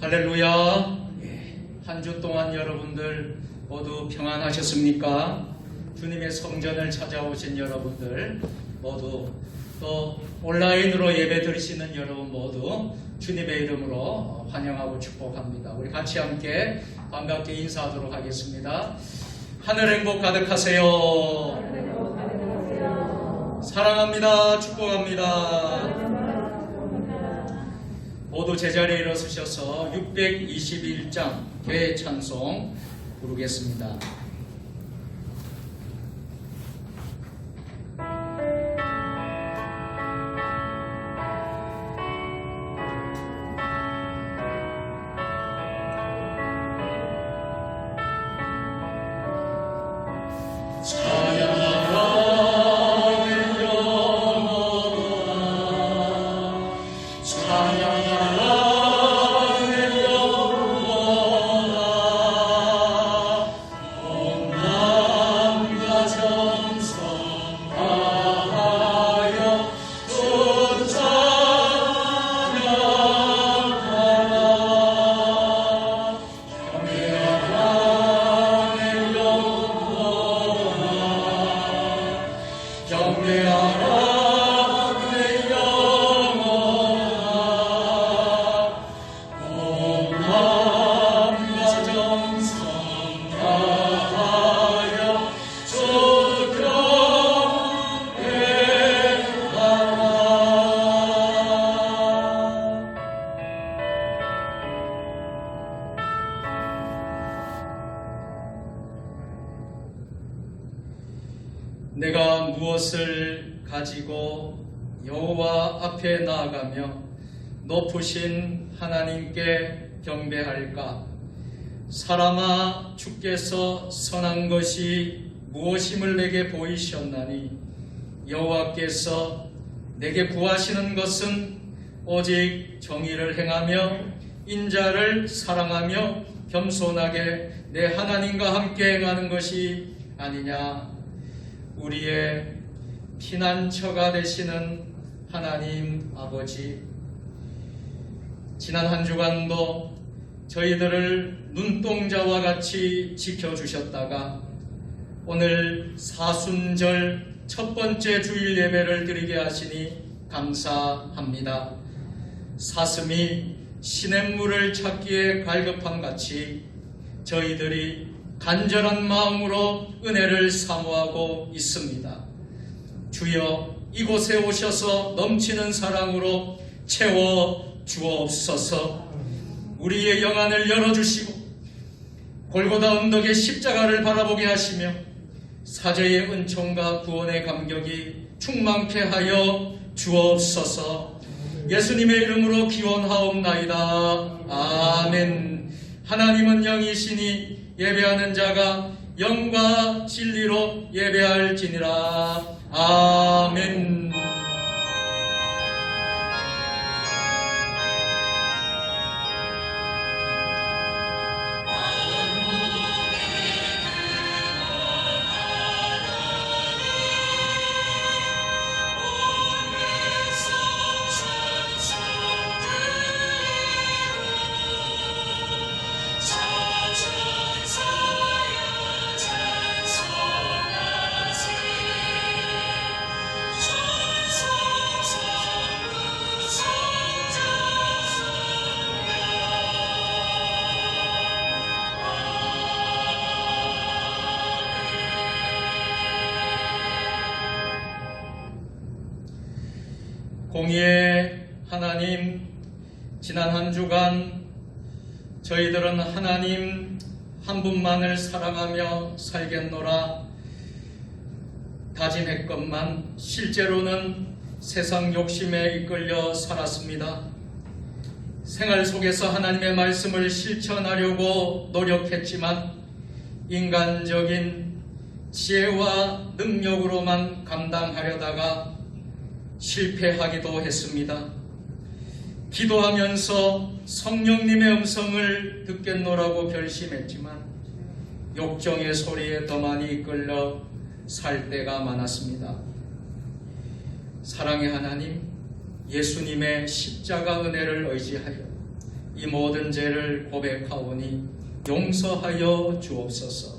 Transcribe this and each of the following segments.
할렐루야. 한 주 동안 여러분들 모두 평안하셨습니까? 주님의 성전을 찾아오신 여러분들 모두, 또 온라인으로 예배 드리시는 여러분 모두 주님의 이름으로 환영하고 축복합니다. 우리 같이 함께 반갑게 인사하도록 하겠습니다. 하늘 행복 가득하세요. 사랑합니다. 축복합니다. 모두 제자리에 일어서셔서 621장 교회 찬송 부르겠습니다. 내가 무엇을 가지고 여호와 앞에 나아가며 높으신 하나님께 경배할까? 사람아, 주께서 선한 것이 무엇임을 내게 보이셨나니 여호와께서 내게 구하시는 것은 오직 정의를 행하며 인자를 사랑하며 겸손하게 내 하나님과 함께 행하는 것이 아니냐. 우리의 피난처가 되시는 하나님 아버지, 지난 한 주간도 저희들을 눈동자와 같이 지켜주셨다가 오늘 사순절 첫 번째 주일 예배를 드리게 하시니 감사합니다. 사슴이 시냇물을 찾기에 갈급함 같이 저희들이 간절한 마음으로 은혜를 사모하고 있습니다. 주여, 이곳에 오셔서 넘치는 사랑으로 채워 주옵소서. 우리의 영안을 열어주시고 골고다 언덕의 십자가를 바라보게 하시며 사제의 은총과 구원의 감격이 충만케 하여 주옵소서. 예수님의 이름으로 기원하옵나이다. 아멘. 하나님은 영이시니 예배하는 자가 영과 진리로 예배할지니라. 아멘. 공의의 하나님, 지난 한 주간 저희들은 하나님 한 분만을 사랑하며 살겠노라 다짐했건만 실제로는 세상 욕심에 이끌려 살았습니다. 생활 속에서 하나님의 말씀을 실천하려고 노력했지만 인간적인 지혜와 능력으로만 감당하려다가 실패하기도 했습니다. 기도하면서 성령님의 음성을 듣겠노라고 결심했지만 욕정의 소리에 더 많이 이끌려 살 때가 많았습니다. 사랑의 하나님, 예수님의 십자가 은혜를 의지하여 이 모든 죄를 고백하오니 용서하여 주옵소서.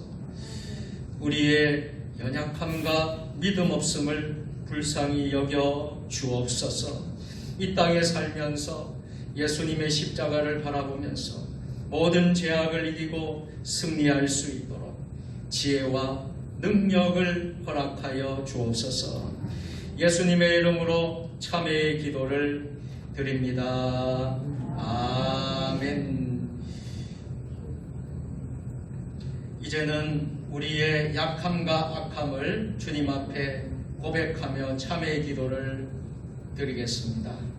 우리의 연약함과 믿음 없음을 불쌍히 여겨 주옵소서. 이 땅에 살면서 예수님의 십자가를 바라보면서 모든 죄악을 이기고 승리할 수 있도록 지혜와 능력을 허락하여 주옵소서. 예수님의 이름으로 참회의 기도를 드립니다. 아멘. 이제는 우리의 약함과 악함을 주님 앞에 고백하며 참회의 기도를 드리겠습니다.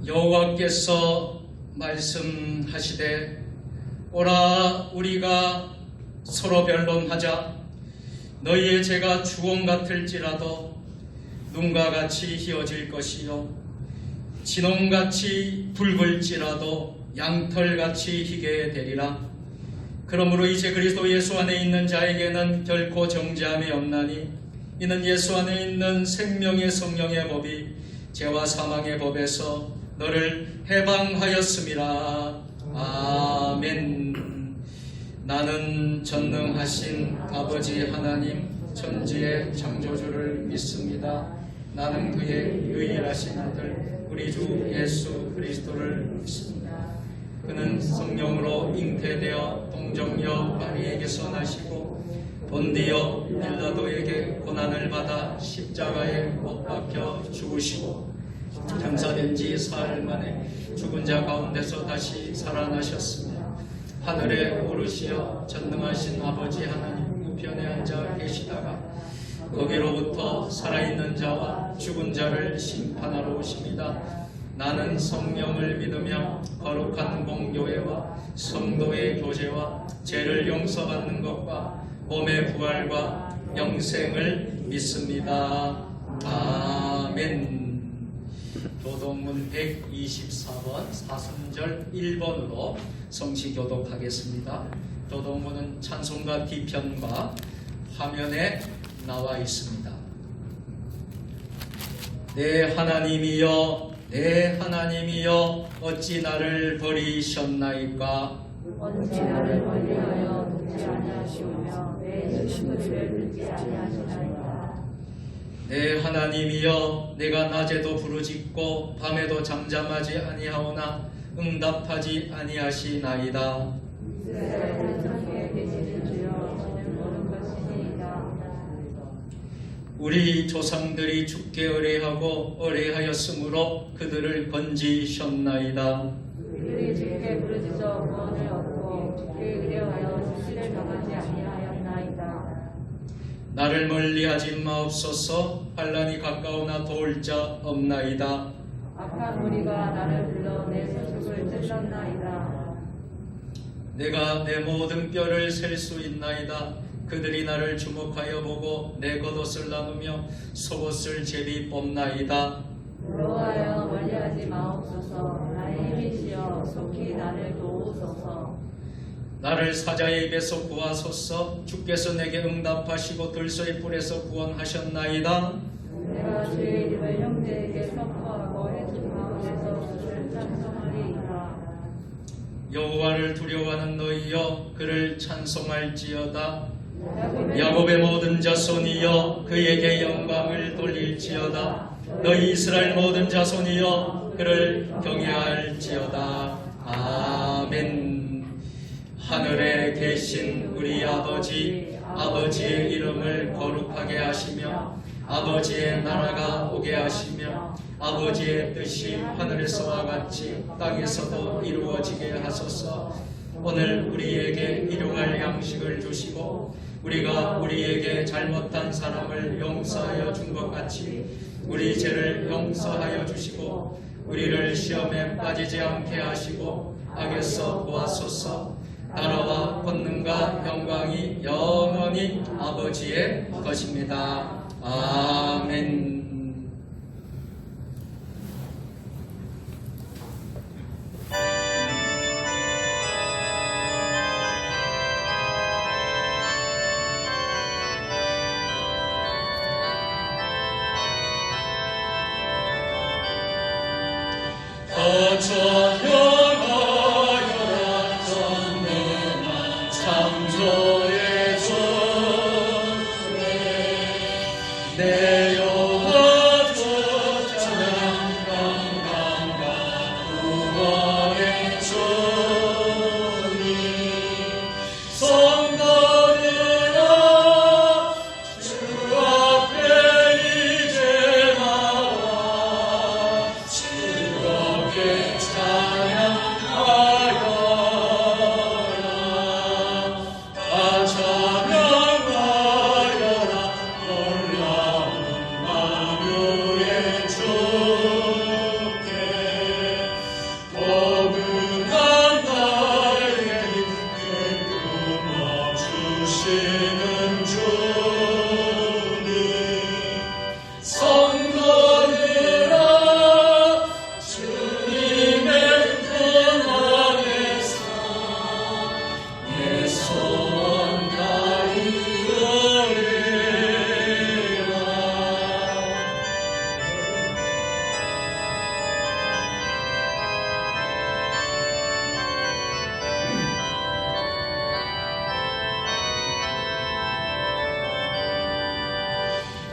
여호와께서 말씀하시되 오라 우리가 서로 변론하자. 너희의 죄가 주홍 같을지라도 눈과 같이 희어질 것이요 진홍같이 붉을지라도 양털같이 희게 되리라. 그러므로 이제 그리스도 예수 안에 있는 자에게는 결코 정죄함이 없나니 이는 예수 안에 있는 생명의 성령의 법이 죄와 사망의 법에서 너를 해방하였음이라. 아멘. 나는 전능하신 아버지 하나님 천지의 창조주를 믿습니다. 나는 그의 유일하신 아들 우리 주 예수 그리스도를 믿습니다. 그는 성령으로 잉태되어 동정녀 마리에게서 나시고 본디오 빌라도에게 고난을 받아 십자가에 못 박혀 죽으시고 장사된 지 사흘 만에 죽은 자 가운데서 다시 살아나셨으며 하늘에 오르시어 전능하신 아버지 하나님 우편에 앉아 계시다가 거기로부터 살아있는 자와 죽은 자를 심판하러 오십니다. 나는 성령을 믿으며 거룩한 공교회와 성도의 교제와 죄를 용서받는 것과 몸의 부활과 영생을 믿습니다. 아멘. 도덕문 124번 사순절 1번으로 성시교독하겠습니다. 도덕문은 찬송가 뒤편과 화면에 나와 있습니다. 내 하나님이여 내 하나님이여 어찌 나를 버리셨나이까. 어찌 나를 멀리하여 듣지 아니하시오며 내 심소리를 듣지 아니하시나이까. 내 하나님이여 내가 낮에도 부르짖고 밤에도 잠잠하지 아니하오나 응답하지 아니하시나이다. 이스라엘을 상에 계시는 주여 저는 모르는 것이니이다. 우리 조상들이 주께 의뢰하고 의뢰하였으므로 그들을 건지셨나이다. 그들이 주께 부르짖어 구원을 얻고 주께 의뢰하여 수치를 당하지 아니하였나이다. 나를 멀리하지 마옵소서. 환난이 가까우나 도울 자 없나이다. 악한 무리가 나를 불러 내 소식을 찔렀나이다. 내가 내 모든 뼈를 셀 수 있나이다. 그들이 나를 주목하여 보고 내 겉옷을 나누며 속옷을 제비 뽑나이다. 여호와여 멀리하지 마옵소서. 나의 힘이시여 속히 나를 도우소서. 나를 사자의 입에서 구하소서. 주께서 내게 응답하시고 들소의 뿔에서 구원하셨나이다. 내가 주의 이름을 형제에게 선포하고 해준 가운데서 주를 찬송하리이다. 여호와를 두려워하는 너희여 그를 찬송할지어다. 야곱의 모든 자손이여 그에게 영광을 돌릴지어다. 너희 이스라엘 모든 자손이여 그를 경외할지어다. 아멘. 하늘에 계신 우리 아버지의 이름을 거룩하게 하시며 아버지의 나라가 오게 하시며 아버지의 뜻이 하늘에서와 같이 땅에서도 이루어지게 하소서. 오늘 우리에게 일용할 양식을 주시고 우리가 우리에게 잘못한 사람을 용서하여 준 것 같이 우리 죄를 용서하여 주시고 우리를 시험에 빠지지 않게 하시고 악에서 구하소서. 나라와 권능과 영광이 영원히 아버지의 것입니다. 아멘. 찬양하여라 전능한 창조의 주에 내 영혼 찬양 강강과 구원의 주님 성도들아 주 앞에 이제 나와 즐겁게 찬양하여라. 찬양하여라 놀라운 만유의 주께 거룩한 나에게 끊어 주시는 주님 성도들아 주님의 품 안에서 내 소원 다이으리라.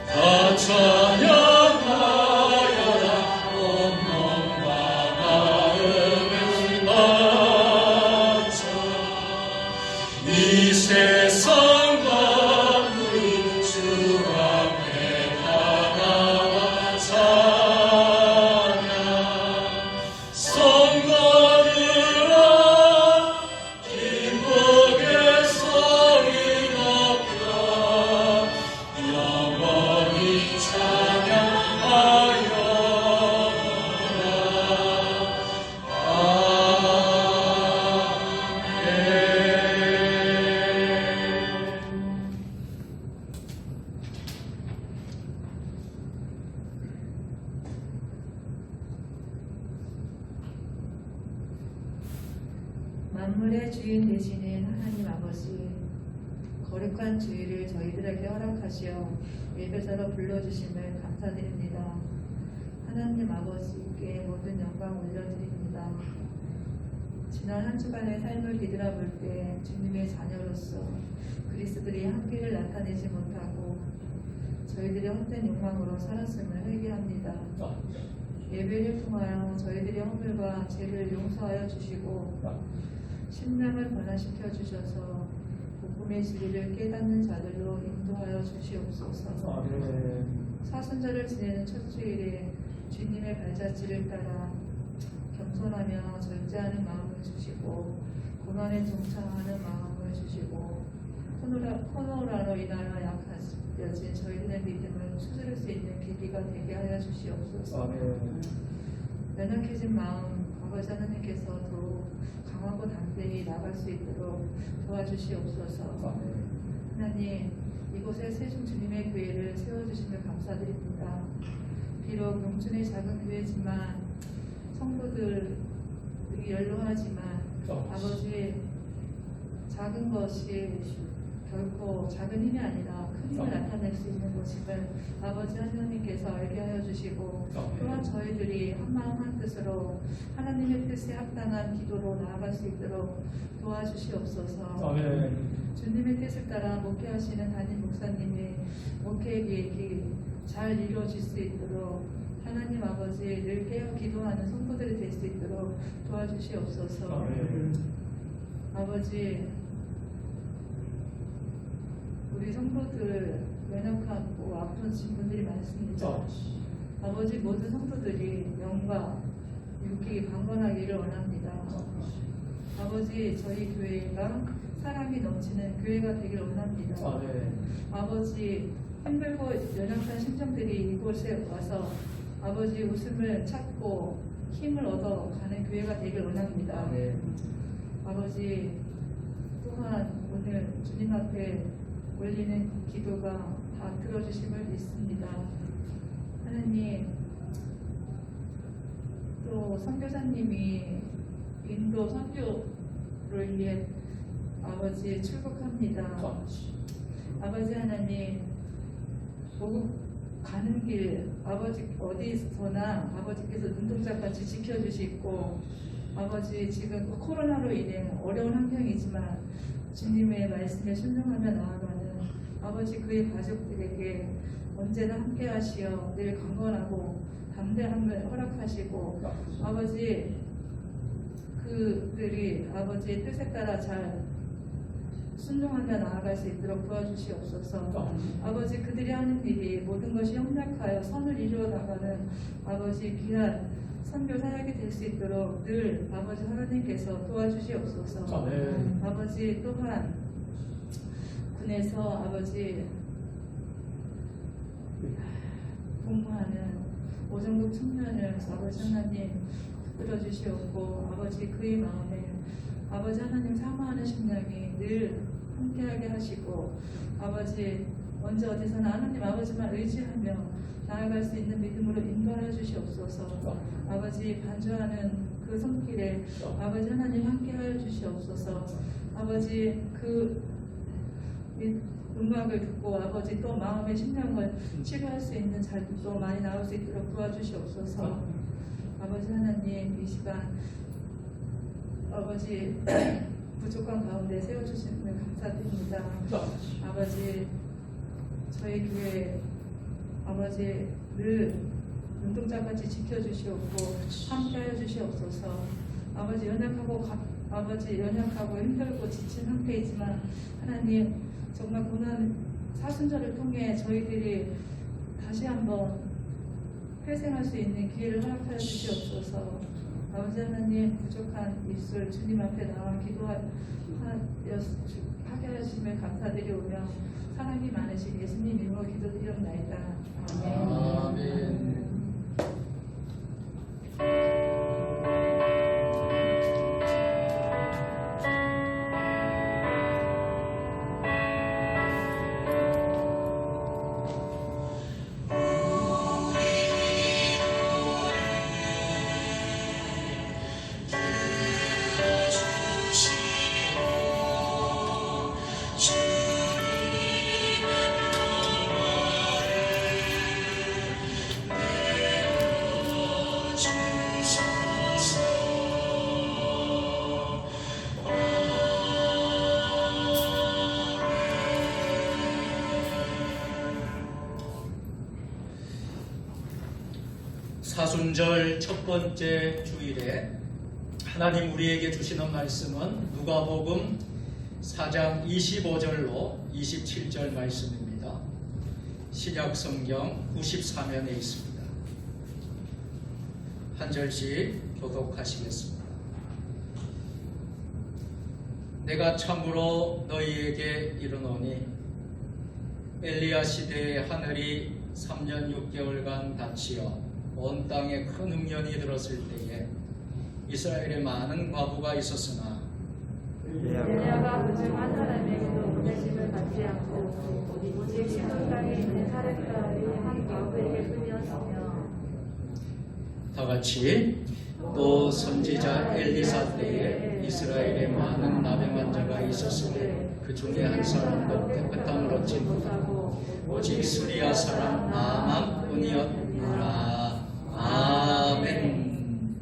다 찬양하여라 온 몸과 마음을 바쳐 이 세상 만물이 주 앞에 다 나와 찬양 성도들아 기쁘게 소리 높여 영원히 찬양하여라. 아멘. 만물의 주인 되시는 하나님 아버지, 거룩한 주일을 저희들에게 허락하시어 예배자로 불러주심을 감사드립니다. 하나님 아버지께 모든 영광 올려드립니다. 지난 한 주간의 삶을 뒤돌아볼 때 주님의 자녀로서 그리스도들이 한계를 나타내지 못하고 저희들의 헛된 욕망으로 살았음을 회개합니다. 예배를 통하여 저희들의 허물과 죄를 용서하여 주시고 심령을 변화시켜 주셔서 복음의 진리를 깨닫는 자들로 인도하여 주시옵소서. 사순절을 지내는 첫 주일에 주님의 발자취를 따라 겸손하며 절제하는 마음을 주시고 고난에 동참하는 마음을 주시고 코로나로 인하여 약해진 저희들의 믿음을 추스릴 수 있는 계기가 되게 하여 주시옵소서. 연약해진 마음 아버지 하나님께서 더욱 강하고 담대히 나갈 수 있도록 도와주시옵소서. 하나님, 이곳에 세종 주님의 교회를 세워주심을 감사드립니다. 비록 농촌의 작은 교회지만 성도들이 연로하지만 아버지 작은 것이 결코 작은 힘이 아니라 큰 힘을 나타낼 수 있는 곳임을 아버지 하나님께서 알게 하여 주시고 또한 저희들이 한마음 한뜻으로 하나님의 뜻에 합당한 기도로 나아갈 수 있도록 도와주시옵소서. 주님의 뜻을 따라 목회하시는 담임 목사님이 목회의 계획이 잘 이루어질 수 있도록 하나님 아버지 늘 깨어 기도하는 성도들이 될 수 있도록 도와주시옵소서. 아버지, 우리 성도들 연약하고 아프신 분들이 많습니다. 아버지, 모든 성도들이 영과 육이 강건하기를 원합니다. 아버지, 저희 교회가 사랑이 넘치는 교회가 되기를 원합니다. 아버지, 힘들고 연약한 심정들이 이곳에 와서 아버지 웃음을 찾고 힘을 얻어가는 교회가 되기를 원합니다. 아버지, 또한 오늘 주님 앞에 올리는 기도가 다 들어주심을 믿습니다. 하나님, 또 선교사님이 인도 선교를 위해 아버지 출국합니다. 아버지 하나님, 보국 가는 길 아버지 어디서나 아버지께서 눈동자같이 지켜주시고 아버지 지금 코로나로 인해 어려운 환경이지만 주님의 말씀에 순종하며 나아가는 아버지 그의 가족들에게 언제나 함께 하시어 늘 강건하고 담대함을 허락하시고 아버지 그들이 아버지의 뜻에 따라 잘 순종하며 나아갈 수 있도록 도와주시옵소서. 아버지 그들이 하는 일이 모든 것이 협력하여 선을 이루어 나가는 아버지 귀한 선교 사역이 될 수 있도록 늘 아버지 하나님께서 도와주시옵소서. 아버지 또한 군에서 아버지 복무하는 오정국 청년을 아버지 하나님 붙들어주시옵고 아버지 그의 마음에 아버지 하나님 사모하는 심령이 늘 함께하게 하시고 아버지 언제 어디서나 하나님 아버지만 의지하며 나아갈 수 있는 믿음으로 인도하여 주시옵소서. 아버지 반주하는 그 손길에 아버지 하나님 함께하여 주시옵소서. 아버지 그 음악을 듣고 아버지 또 마음의 심령을 치료할 수 있는 자들도 많이 나올 수 있도록 도와주시옵소서. 아버지 하나님 이 시간 아버지 부족한 가운데 세워주시는 감사드립니다. 아버지 저희 교회 아버지 늘 눈동자같이 지켜주시옵고 함께하여 주시옵소서. 아버지 연약하고 힘들고 지친 상태이지만 하나님 정말 고난 사순절을 통해 저희들이 다시 한번 회생할 수 있는 기회를 허락하여 주시옵소서. 아버지 하나님 부족한 입술 주님 앞에 나와 기도하게 하심을 감사드리오며 사랑이 많으신 예수님 이름으로 기도드리옵나이다. 아멘. 사순절 첫 번째 주일에 하나님 우리에게 주시는 말씀은 누가복음 4장 25절로 27절 말씀입니다. 신약성경 94면에 있습니다. 한 절씩 교독하시겠습니다. 내가 참으로 너희에게 이르노니 엘리야 시대에 하늘이 3년 6개월간 닫히어 온 땅에 큰 흉년이 들었을 때에 이스라엘에 많은 과부가 있었으나 엘리야가 그중 한 사람에게도 보내심을 받지 않고 오직 시돈 땅에 있는 사렙사람이 한 과부에게 뿐이었으며 다 같이 또 선지자 엘리사 때에 이스라엘에 많은 나병 환자가 있었으니 그 중에 한 사람도 깨끗함을 얻지 못하고 오직 수리아 사람 나아만뿐이었노라. 아멘.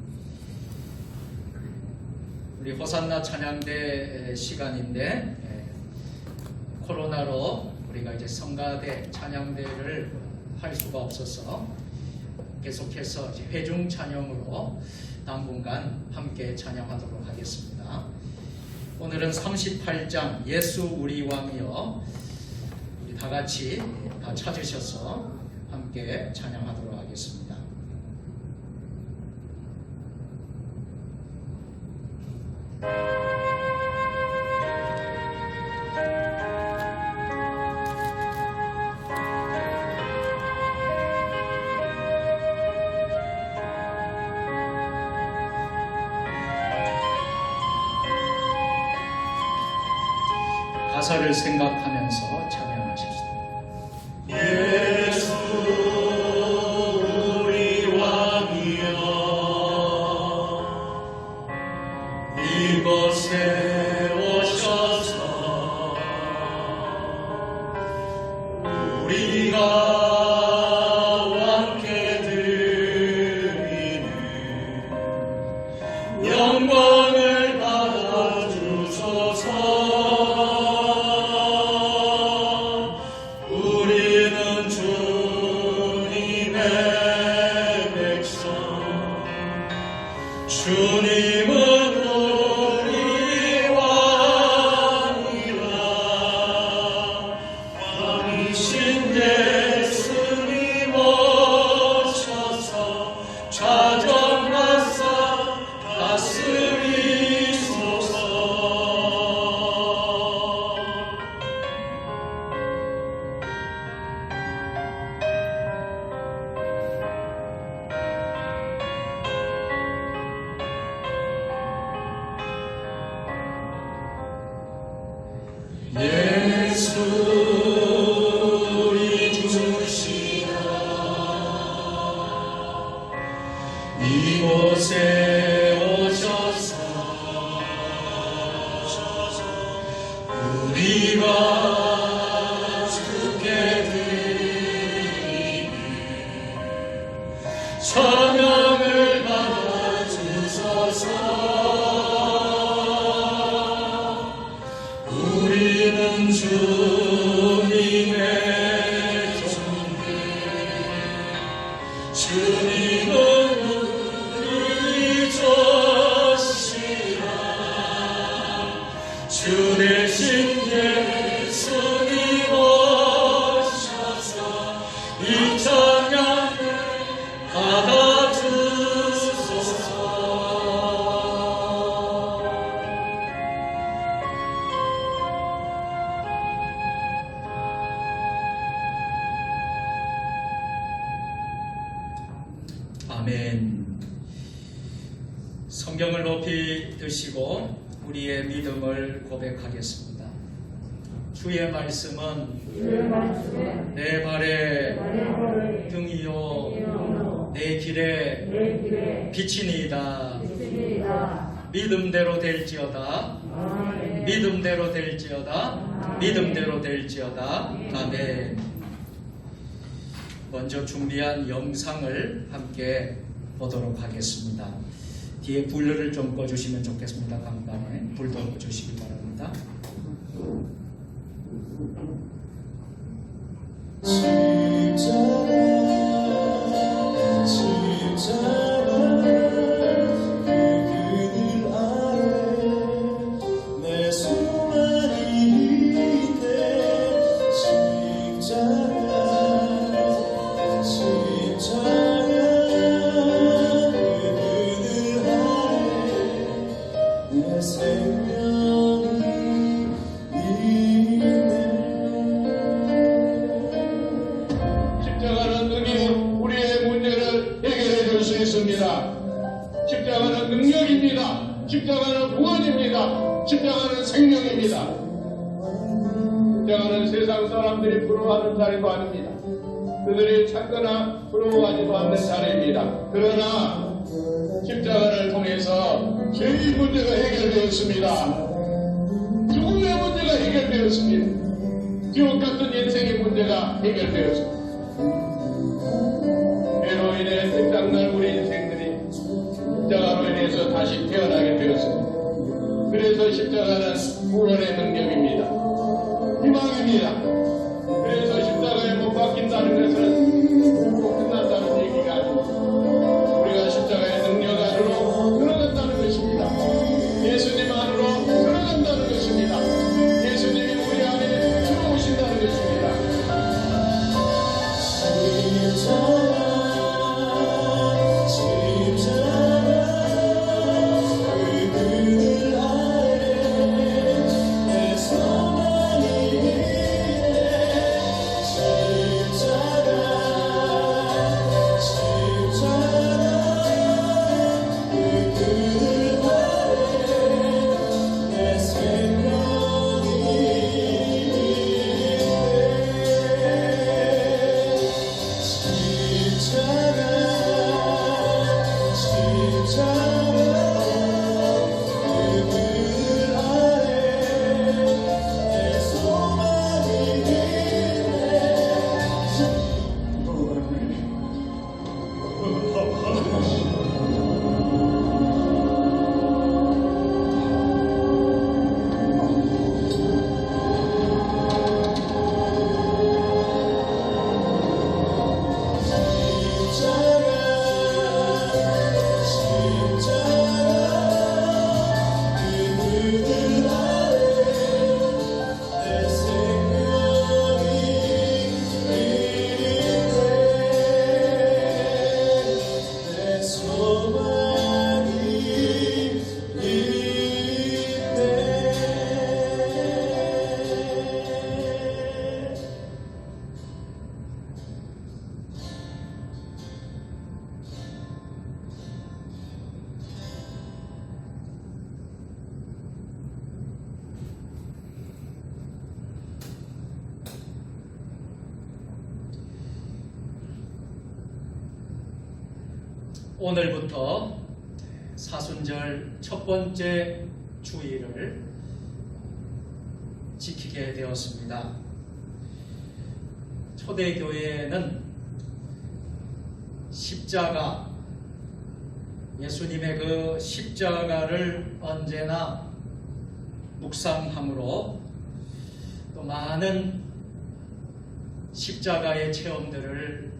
우리 호산나 찬양대 시간인데 코로나로 우리가 이제 성가대 찬양대를 할 수가 없어서 계속해서 이제 회중 찬양으로 당분간 함께 찬양하도록 하겠습니다. 오늘은 38장 예수 우리 왕이여, 우리 다 같이 다 찾으셔서 함께 찬양하도록 하겠습니다. 가사를 생각하면서 찬양하십시다. 예수 우리 왕이여, 이곳에 오셔서 우리가 왕께 드리는 영광을 받아주소서. 주님은 우리 왕이라. 왕이신 예수님 오셔서 좌정하사 다스리소서. 예수 우리 주시라. 이곳에 오셔서 우리가 주께 드리는 찬양을 받아주소서. 우리는 주님의 종들, 주님은 우리 조시라. 주 대신 예수님 오셔서 이 찬양을 받아주소서. 아멘. 성경을 높이 드시고 우리의 믿음을 고백하겠습니다. 주의 말씀은 내 발의 등이요 내 길에 빛이니이다. 믿음대로 될지어다. 믿음대로 될지어다. 믿음대로 될지어다. 아멘. 먼저 준비한 영상을 함께 보도록 하겠습니다. 뒤에 불을 좀 꺼주시면 좋겠습니다. 간간에 불도 꺼주시기 바랍니다. 십자가는 능히 우리의 문제를 해결해 줄 수 있습니다. 십자가는 능력입니다. 십자가는 구원입니다. 십자가는 생명입니다. 십자가는 세상 사람들이 부러워하는 자리도 아닙니다. 그들이 찾거나 부러워하지도 않는 자리입니다. 그러나 십자가를 통해서 죄의 문제가 해결되었습니다. 죽음의 문제가 해결되었습니다. 해결되었습니다. 지옥 같은 인생의 문제가 해결되었습니다. 죄로 인해 끝장날 우리 인생들이 십자가로 인해서 다시 태어나게 되었습니다. 그래서 십자가는 구원의 능력입니다. 희망입니다. 그래서 십자가에 못 박힌다는 것은 끝난다는 얘기가 아닙니다. 우리가 십자가의 능력 안으로 들어간다는 것입니다. 예수님 안으로 들어간다는 것입니다. 예수님이 우리 안에 들어오신다는 것입니다. 오늘부터 사순절 첫 번째 주일을 지키게 되었습니다. 초대교회에는 십자가, 예수님의 그 십자가를 언제나 묵상함으로 또 많은 십자가의 체험들을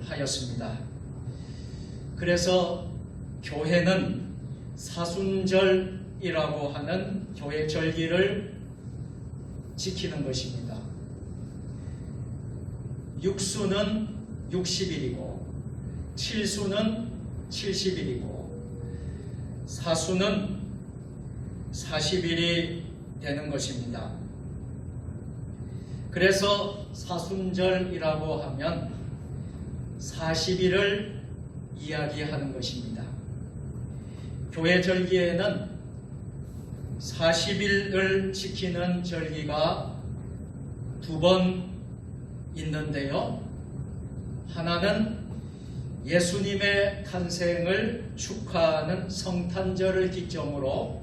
하였습니다. 그래서 교회는 사순절이라고 하는 교회 절기를 지키는 것입니다. 육수는 60일이고 7수는 70일이고 사수는 40일이 되는 것입니다. 그래서 사순절이라고 하면 40일을 이야기하는 것입니다. 교회 절기에는 40일을 지키는 절기가 두 번 있는데요. 하나는 예수님의 탄생을 축하하는 성탄절을 기점으로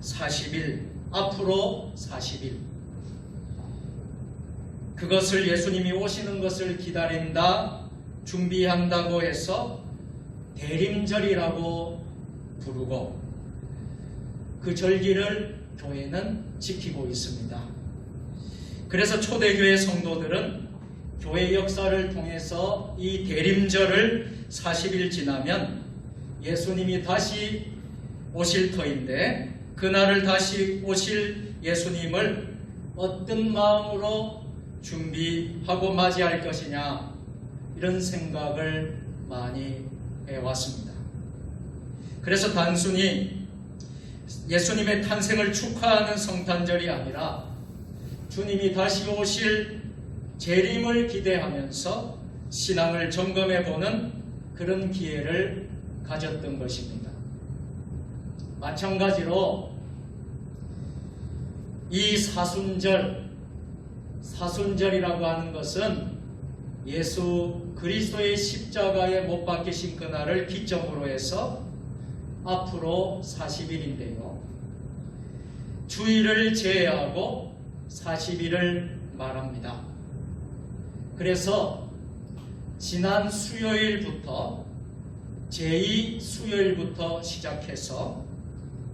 40일, 앞으로 40일, 그것을 예수님이 오시는 것을 기다린다, 준비한다고 해서 대림절이라고 부르고 그 절기를 교회는 지키고 있습니다. 그래서 초대교회 성도들은 교회 역사를 통해서 이 대림절을 40일 지나면 예수님이 다시 오실 터인데 그날을 다시 오실 예수님을 어떤 마음으로 준비하고 맞이할 것이냐, 이런 생각을 많이 해왔습니다. 그래서 단순히 예수님의 탄생을 축하하는 성탄절이 아니라 주님이 다시 오실 재림을 기대하면서 신앙을 점검해보는 그런 기회를 가졌던 것입니다. 마찬가지로 이 사순절이라고 하는 것은 예수 그리스도의 십자가에 못 박히신 그날을 기점으로 해서 앞으로 40일인데요. 주일을 제외하고 40일을 말합니다. 그래서 지난 수요일부터 제2 수요일부터 시작해서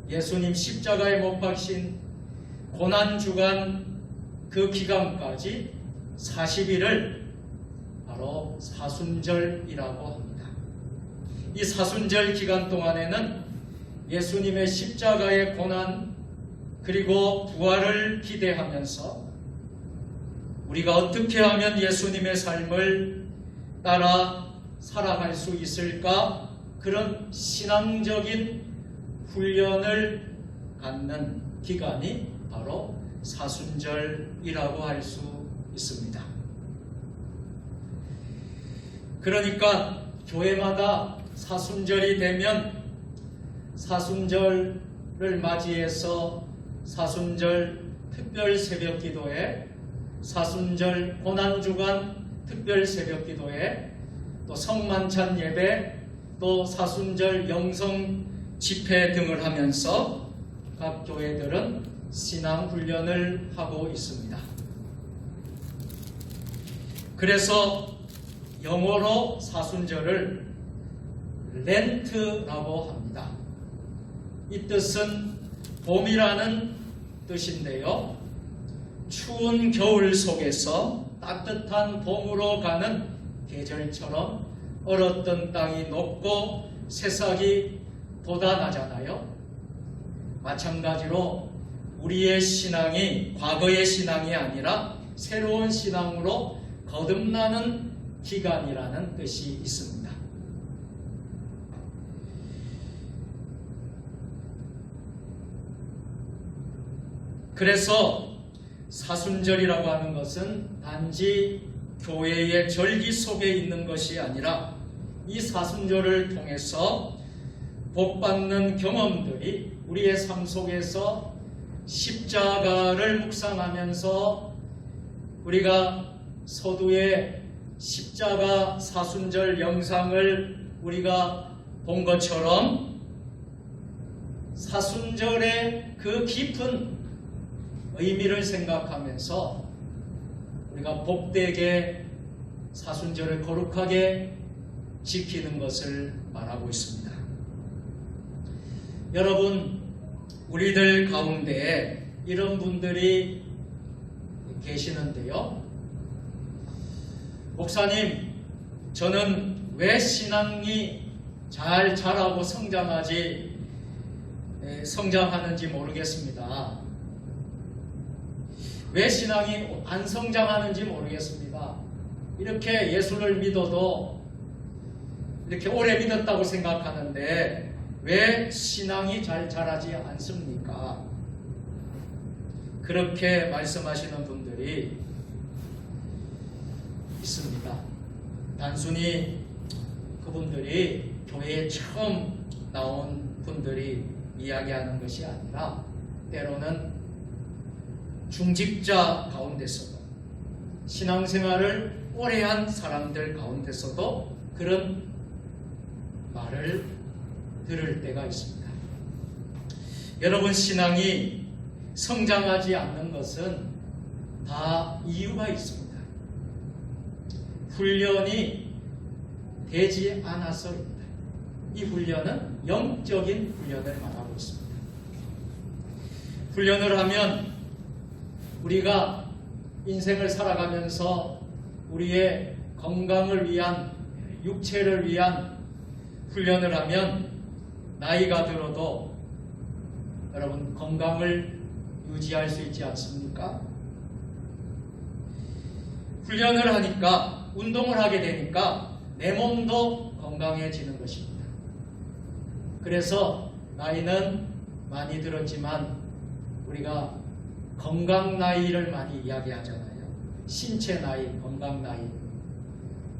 예수님 십자가에 못 박힌 고난주간 그 기간까지 40일을 바로 사순절이라고 합니다. 이 사순절 기간 동안에는 예수님의 십자가의 고난 그리고 부활을 기대하면서 우리가 어떻게 하면 예수님의 삶을 따라 살아갈 수 있을까? 그런 신앙적인 훈련을 갖는 기간이 바로 사순절이라고 할 수 있습니다. 그러니까 교회마다 사순절이 되면 사순절을 맞이해서 사순절 특별 새벽 기도회, 사순절 고난주간 특별 새벽 기도회, 또 성만찬 예배, 또 사순절 영성 집회 등을 하면서 각 교회들은 신앙 훈련을 하고 있습니다. 그래서 영어로 사순절을 렌트라고 합니다. 이 뜻은 봄이라는 뜻인데요. 추운 겨울 속에서 따뜻한 봄으로 가는 계절처럼 얼었던 땅이 녹고 새싹이 돋아나잖아요. 마찬가지로 우리의 신앙이 과거의 신앙이 아니라 새로운 신앙으로 거듭나는 기간이라는 뜻이 있습니다. 그래서 사순절이라고 하는 것은 단지 교회의 절기 속에 있는 것이 아니라 이 사순절을 통해서 복받는 경험들이 우리의 삶 속에서 십자가를 묵상하면서 우리가 서두에 십자가 사순절 영상을 우리가 본 것처럼 사순절의 그 깊은 의미를 생각하면서 우리가 복되게 사순절을 거룩하게 지키는 것을 말하고 있습니다. 여러분, 우리들 가운데 이런 분들이 계시는데요. 목사님, 저는 왜 신앙이 잘 자라고 성장하는지 모르겠습니다. 왜 신앙이 안 성장하는지 모르겠습니다. 이렇게 예수를 믿어도 이렇게 오래 믿었다고 생각하는데 왜 신앙이 잘 자라지 않습니까? 그렇게 말씀하시는 분들이 있습니다. 단순히 그분들이 교회에 처음 나온 분들이 이야기하는 것이 아니라 때로는 중직자 가운데서도 신앙생활을 오래 한 사람들 가운데서도 그런 말을 들을 때가 있습니다. 여러분, 신앙이 성장하지 않는 것은 다 이유가 있습니다. 훈련이 되지 않아서입니다. 이 훈련은 영적인 훈련을 말하고 있습니다. 훈련을 하면 우리가 인생을 살아가면서 우리의 건강을 위한, 육체를 위한 훈련을 하면 나이가 들어도 여러분 건강을 유지할 수 있지 않습니까? 훈련을 하니까, 운동을 하게 되니까 내 몸도 건강해지는 것입니다. 그래서 나이는 많이 들었지만 우리가 건강 나이를 많이 이야기하잖아요. 신체 나이, 건강 나이.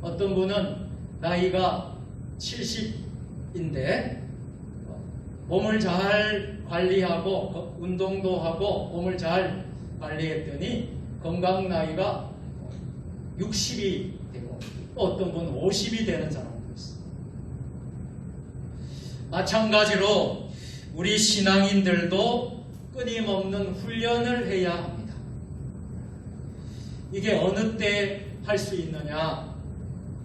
어떤 분은 나이가 70인데 몸을 잘 관리하고 운동도 하고 몸을 잘 관리했더니 건강 나이가 60이 되고 또 어떤 분은 50이 되는 사람도 있어요. 마찬가지로 우리 신앙인들도 끊임없는 훈련을 해야 합니다. 이게 어느 때 할 수 있느냐?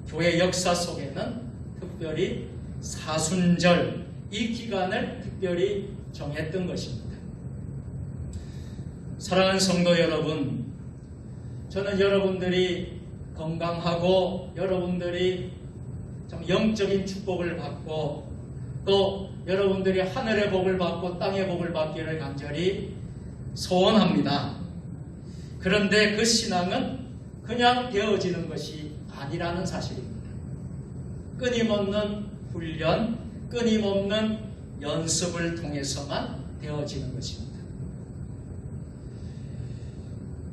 교회 역사 속에는 특별히 사순절 이 기간을 특별히 정했던 것입니다. 사랑하는 성도 여러분, 저는 여러분들이 건강하고 여러분들이 참 영적인 축복을 받고 또 여러분들이 하늘의 복을 받고 땅의 복을 받기를 간절히 소원합니다. 그런데 그 신앙은 그냥 되어지는 것이 아니라는 사실입니다. 끊임없는 훈련, 끊임없는 연습을 통해서만 되어지는 것입니다.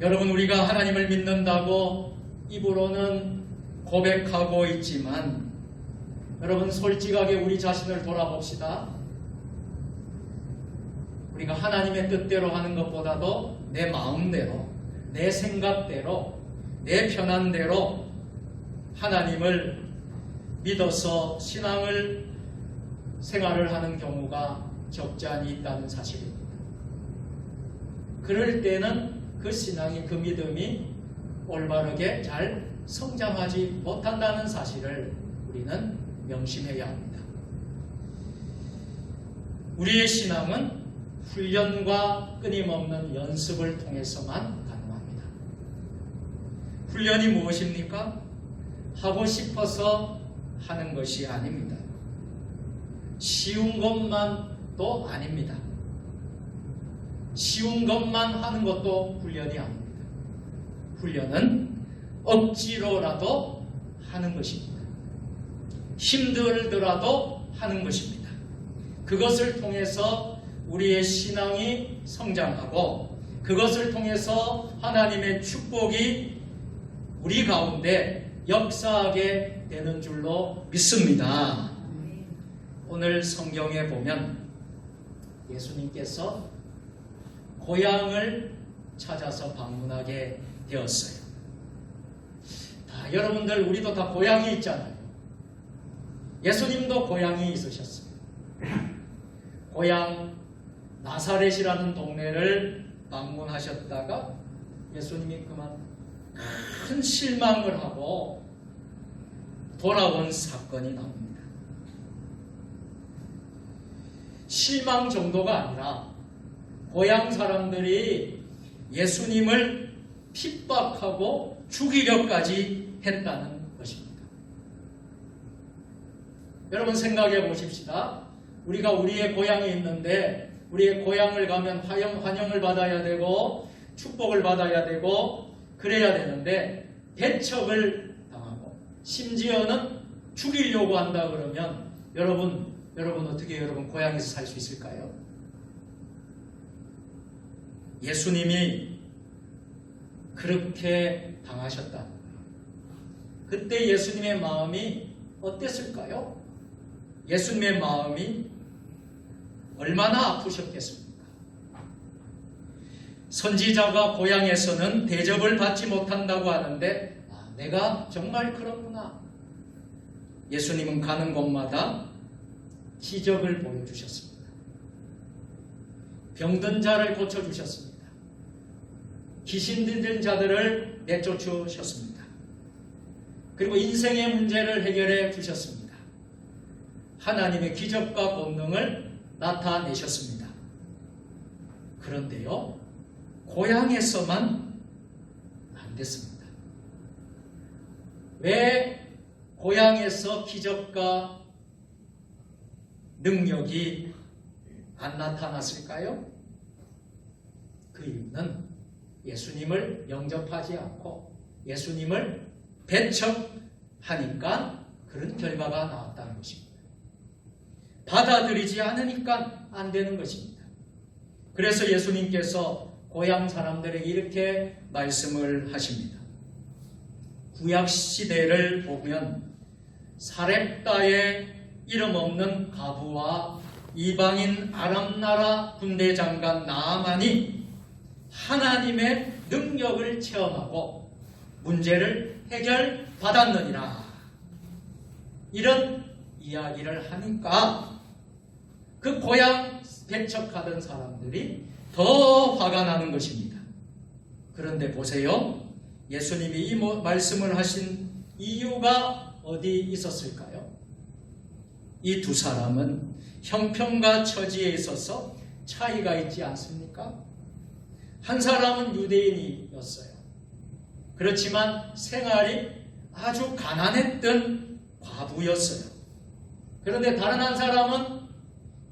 여러분, 우리가 하나님을 믿는다고 입으로는 고백하고 있지만 여러분, 솔직하게 우리 자신을 돌아봅시다. 우리가 하나님의 뜻대로 하는 것보다도 내 마음대로, 내 생각대로, 내 편한대로 하나님을 믿어서 신앙을 생활을 하는 경우가 적지 않이 있다는 사실입니다. 그럴 때는 그 신앙이, 그 믿음이 올바르게 잘 성장하지 못한다는 사실을 우리는 명심해야 합니다. 우리의 신앙은 훈련과 끊임없는 연습을 통해서만 가능합니다. 훈련이 무엇입니까? 하고 싶어서 하는 것이 아닙니다. 쉬운 것만도 아닙니다. 쉬운 것만 하는 것도 훈련이 아닙니다. 훈련은 억지로라도 하는 것입니다. 힘들더라도 하는 것입니다. 그것을 통해서 우리의 신앙이 성장하고 그것을 통해서 하나님의 축복이 우리 가운데 역사하게 되는 줄로 믿습니다. 오늘 성경에 보면 예수님께서 고향을 찾아서 방문하게 되었어요. 여러분들, 우리도 다 고향이 있잖아요. 예수님도 고향이 있으셨어요. 고향 나사렛이라는 동네를 방문하셨다가 예수님이 그만 큰 실망을 하고 돌아온 사건이 나옵니다. 실망 정도가 아니라 고향 사람들이 예수님을 핍박하고 죽이려까지 했다는 것입니다. 여러분, 생각해 보십시다. 우리가 우리의 고향이 있는데 우리의 고향을 가면 환영을 받아야 되고 축복을 받아야 되고 그래야 되는데 배척을 당하고 심지어는 죽이려고 한다 그러면 여러분 어떻게 여러분 고향에서 살 수 있을까요? 예수님이 그렇게 당하셨다는 거예요. 그때 예수님의 마음이 어땠을까요? 예수님의 마음이 얼마나 아프셨겠습니까? 선지자가 고향에서는 대접을 받지 못한다고 하는데 내가 정말 그렇구나. 예수님은 가는 곳마다 기적을 보여주셨습니다. 병든 자를 고쳐주셨습니다. 귀신 들린 자들을 내쫓으셨습니다. 그리고 인생의 문제를 해결해 주셨습니다. 하나님의 기적과 본능을 나타내셨습니다. 그런데요, 고향에서만 안 됐습니다. 왜 고향에서 기적과 능력이 안 나타났을까요? 그 이유는 예수님을 영접하지 않고 예수님을 배척하니까 그런 결과가 나왔다는 것입니다. 받아들이지 않으니까 안 되는 것입니다. 그래서 예수님께서 고향 사람들에게 이렇게 말씀을 하십니다. 구약 시대를 보면 사렙다의 이름 없는 과부와 이방인 아람 나라 군대 장관 나아만이 하나님의 능력을 체험하고 문제를 해결받았느니라. 이런 이야기를 하니까 그 고향 배척하던 사람들이 더 화가 나는 것입니다. 그런데 보세요. 예수님이 이 말씀을 하신 이유가 어디 있었을까요? 이 두 사람은 형편과 처지에 있어서 차이가 있지 않습니까? 한 사람은 유대인이었어요. 그렇지만 생활이 아주 가난했던 과부였어요. 그런데 다른 한 사람은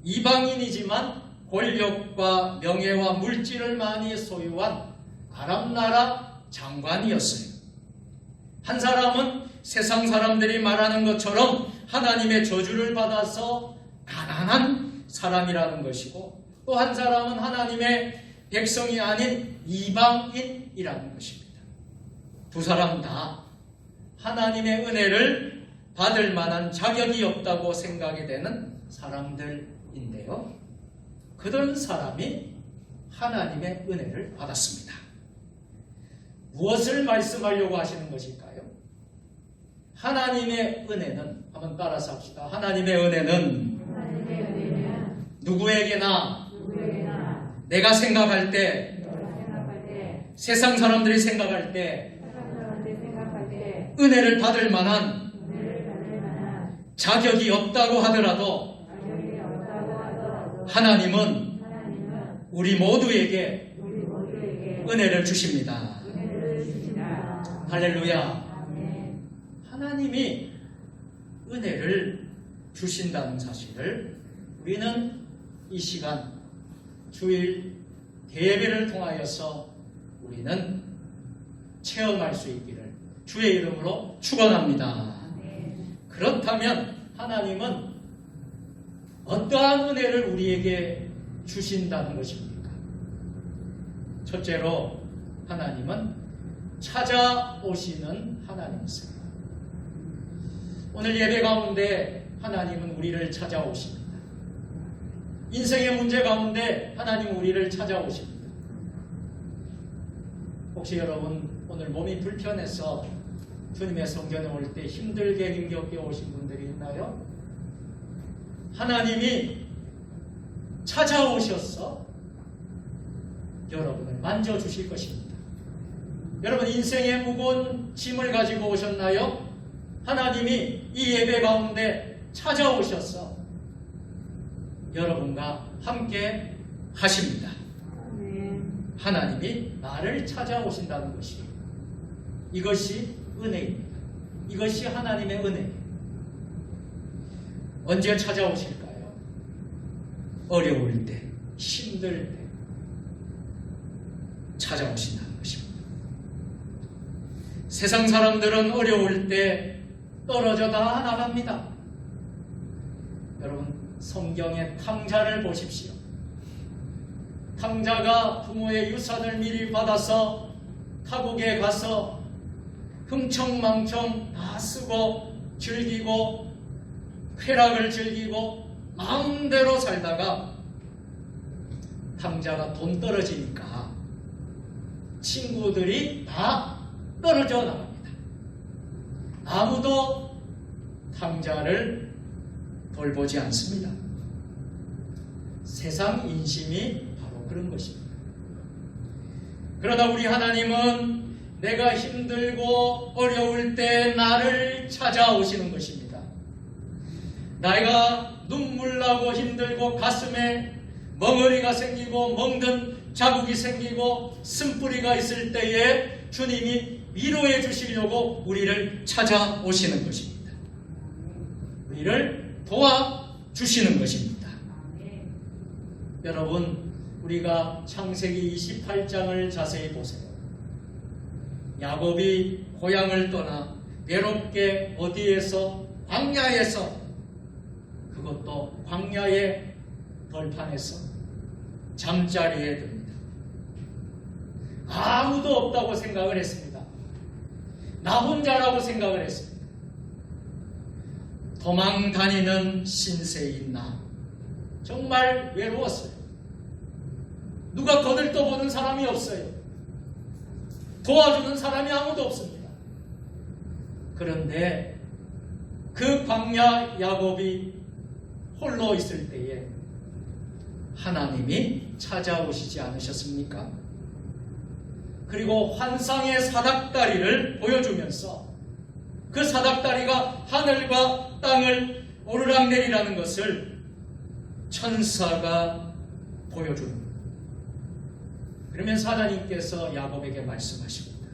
이방인이지만 권력과 명예와 물질을 많이 소유한 아랍나라 장관이었어요. 한 사람은 세상 사람들이 말하는 것처럼 하나님의 저주를 받아서 가난한 사람이라는 것이고, 또 한 사람은 하나님의 백성이 아닌 이방인이라는 것입니다. 두 사람 다 하나님의 은혜를 받을 만한 자격이 없다고 생각이 되는 사람들인데요. 그런 사람이 하나님의 은혜를 받았습니다. 무엇을 말씀하려고 하시는 것일까요? 하나님의 은혜는, 한번 따라서 합시다. 하나님의 은혜는 누구에게나 내가 생각할 때, 세상 사람들이 생각할 때 은혜를 받을 만한 자격이 없다고 하더라도 하나님은 우리 모두에게 은혜를 주십니다. 할렐루야. 하나님이 은혜를 주신다는 사실을 우리는 이 시간 주일 대예배를 통하여서 우리는 체험할 수 있기를 주의 이름으로 축원합니다. 그렇다면 하나님은 어떠한 은혜를 우리에게 주신다는 것입니까? 첫째로 하나님은 찾아오시는 하나님이십니다. 오늘 예배 가운데 하나님은 우리를 찾아오십니다. 인생의 문제 가운데 하나님은 우리를 찾아오십니다. 혹시 여러분 오늘 몸이 불편해서 주님의 성전에 올 때 힘들게 힘겹게 오신 분들이 있나요? 하나님이 찾아오셔서 여러분을 만져주실 것입니다. 여러분 인생의 무거운 짐을 가지고 오셨나요? 하나님이 이 예배 가운데 찾아오셔서 여러분과 함께 하십니다. 하나님이 나를 찾아오신다는 것이, 이것이 은혜입니다. 이것이 하나님의 은혜입니다. 언제 찾아오실까요? 어려울 때, 힘들 때 찾아오신다는 것입니다. 세상 사람들은 어려울 때 떨어져 다 나갑니다. 여러분 성경의 탕자를 보십시오. 탕자가 부모의 유산을 미리 받아서 타국에 가서 흥청망청 다 쓰고 즐기고 쾌락을 즐기고 마음대로 살다가 탕자가 돈 떨어지니까 친구들이 다 떨어져 나갑니다. 아무도 탕자를 돌보지 않습니다. 세상 인심이 바로 그런 것입니다. 그러나 우리 하나님은 내가 힘들고 어려울 때 나를 찾아오시는 것입니다. 내가 눈물 나고 힘들고 가슴에 멍어리가 생기고 멍든 자국이 생기고 쓴뿌리가 있을 때에 주님이 위로해 주시려고 우리를 찾아오시는 것입니다. 우리를 도와주시는 것입니다. 여러분 우리가 창세기 28장을 자세히 보세요. 야곱이 고향을 떠나 외롭게 어디에서, 광야에서, 그것도 광야의 벌판에서 잠자리에 듭니다. 아무도 없다고 생각을 했습니다. 나 혼자라고 생각을 했습니다. 도망 다니는 신세인 나, 정말 외로웠어요. 누가 거들떠보는 사람이 없어요. 도와주는 사람이 아무도 없습니다. 그런데 그 광야 야곱이 홀로 있을 때에 하나님이 찾아오시지 않으셨습니까? 그리고 환상의 사닥다리를 보여주면서 그 사닥다리가 하늘과 땅을 오르락내리라는 것을 천사가 보여줍니다. 그러면서 하나님께서 야곱에게 말씀하십니다.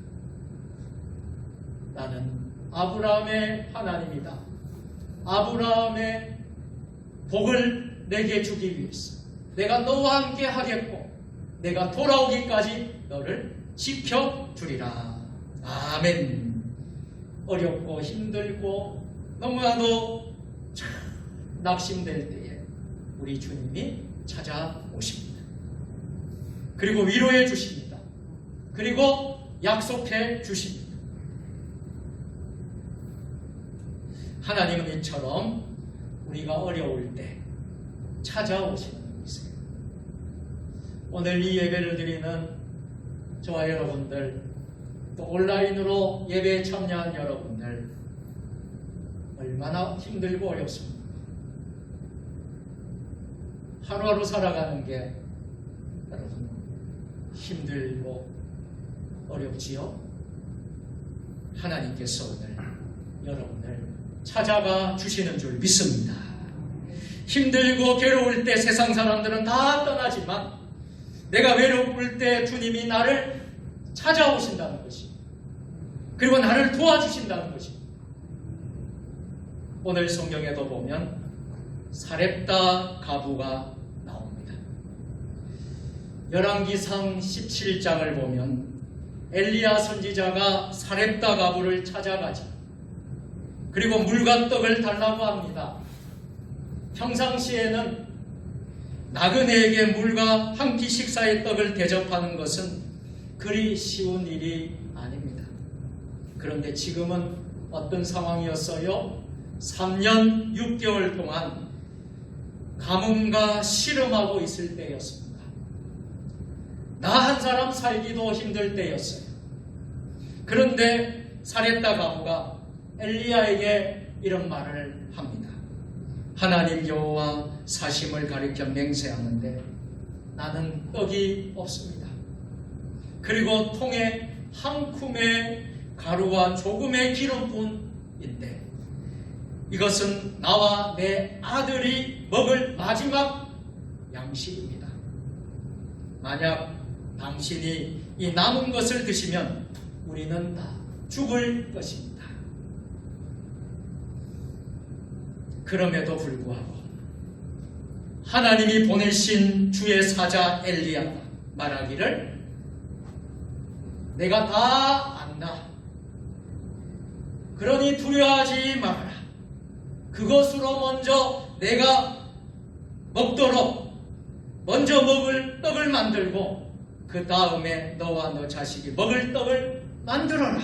나는 아브라함의 하나님이다. 아브라함의 복을 내게 주기 위해서 내가 너와 함께 하겠고 내가 돌아오기까지 너를 지켜주리라. 아멘. 어렵고 힘들고 너무나도 낙심될 때에 우리 주님이 찾아오십니다. 그리고 위로해 주십니다. 그리고 약속해 주십니다. 하나님은 이처럼 우리가 어려울 때 찾아오시는 분이세요. 오늘 이 예배를 드리는 저와 여러분들, 또 온라인으로 예배에 참여한 여러분들, 얼마나 힘들고 어렵습니까? 하루하루 살아가는 게 여러분 힘들고 어렵지요? 하나님께서 오늘 여러분을 찾아가 주시는 줄 믿습니다. 힘들고 괴로울 때 세상 사람들은 다 떠나지만 내가 외로울 때 주님이 나를 찾아오신다는 것이, 그리고 나를 도와주신다는 것이. 오늘 성경에도 보면 사렙다 가부가 나옵니다. 열왕기상 17장을 보면 엘리야 선지자가 사렙다 가부를 찾아가지, 그리고 물과 떡을 달라고 합니다. 평상시에는 나그네에게 물과 한 끼 식사의 떡을 대접하는 것은 그리 쉬운 일이 아닙니다. 그런데 지금은 어떤 상황이었어요? 3년 6개월 동안 가뭄과 씨름하고 있을 때였습니다. 나 한 사람 살기도 힘들 때였어요. 그런데 사렙다 가부가 엘리야에게 이런 말을 합니다. 하나님 여호와 사심을 가리켜 맹세하는데 나는 떡이 없습니다. 그리고 통에 한 쿰의 가루와 조금의 기름뿐인데 이것은 나와 내 아들이 먹을 마지막 양식입니다. 만약 당신이 이 남은 것을 드시면 우리는 다 죽을 것입니다. 그럼에도 불구하고 하나님이 보내신 주의 사자 엘리야가 말하기를 내가 다 안다. 그러니 두려워하지 말아라. 그것으로 먼저 내가 먹도록 먼저 먹을 떡을 만들고 그 다음에 너와 너 자식이 먹을 떡을 만들어라.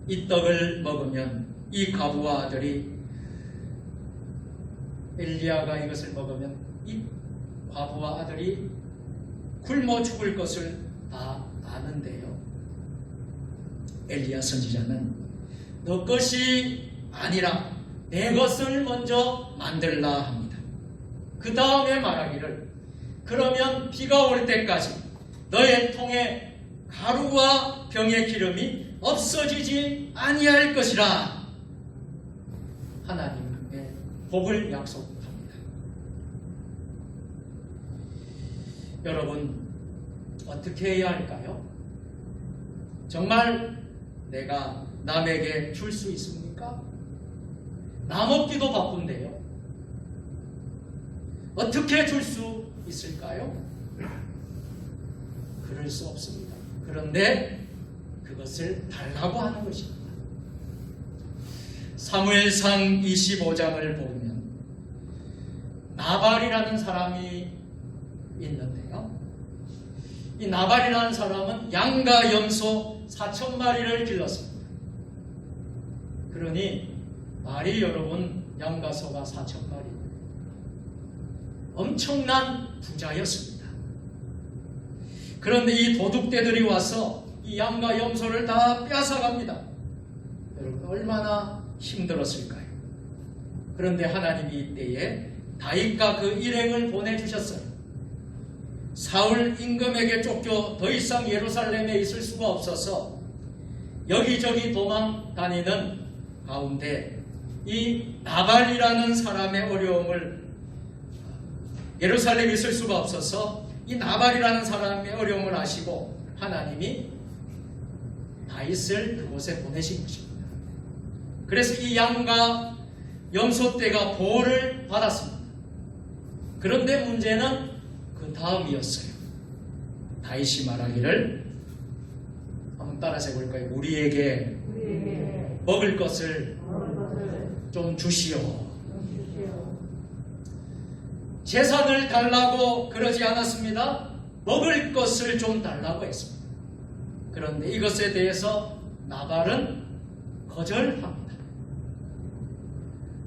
이 떡을 먹으면 이 가부와 아들이, 엘리야가 이것을 먹으면 이 과부와 아들이 굶어 죽을 것을 다 아는데요. 엘리야 선지자는 너 것이 아니라 내 것을 먼저 만들라 합니다. 그 다음에 말하기를 그러면 비가 올 때까지 너의 통에 가루와 병의 기름이 없어지지 아니할 것이라. 하나님의 복을 약속합니다. 여러분, 어떻게 해야 할까요? 정말 내가 남에게 줄 수 있습니까? 나 먹기도 바쁜데요. 어떻게 줄 수 있을까요? 그럴 수 없습니다. 그런데 그것을 달라고 하는 것입니다. 사무엘상 25장을 보면 나발이라는 사람이 있는데요. 이 나발이라는 사람은 양과 염소 4,000마리를 길렀습니다. 그러니 말이 여러분 양과 소가 4,000마리, 엄청난 부자였습니다. 그런데 이 도둑떼들이 와서 이 양과 염소를 다 빼앗아갑니다. 여러분 얼마나 힘들었을까요? 그런데 하나님이 이때에 다윗과 그 일행을 보내주셨어요. 사울 임금에게 쫓겨 더 이상 예루살렘에 있을 수가 없어서 여기저기 도망 다니는 가운데 이 나발이라는 사람의 어려움을, 예루살렘에 있을 수가 없어서 이 나발이라는 사람의 어려움을 아시고 하나님이 다윗을 그곳에 보내신 것입니다. 그래서 이 양과 염소떼가 보호를 받았습니다. 그런데 문제는 그 다음이었어요. 다윗이 말하기를, 한번 따라서 해볼까요? 우리에게 먹을 것을 좀 주시오. 재산을 달라고 그러지 않았습니다. 먹을 것을 좀 달라고 했습니다. 그런데 이것에 대해서 나발은 거절합니다.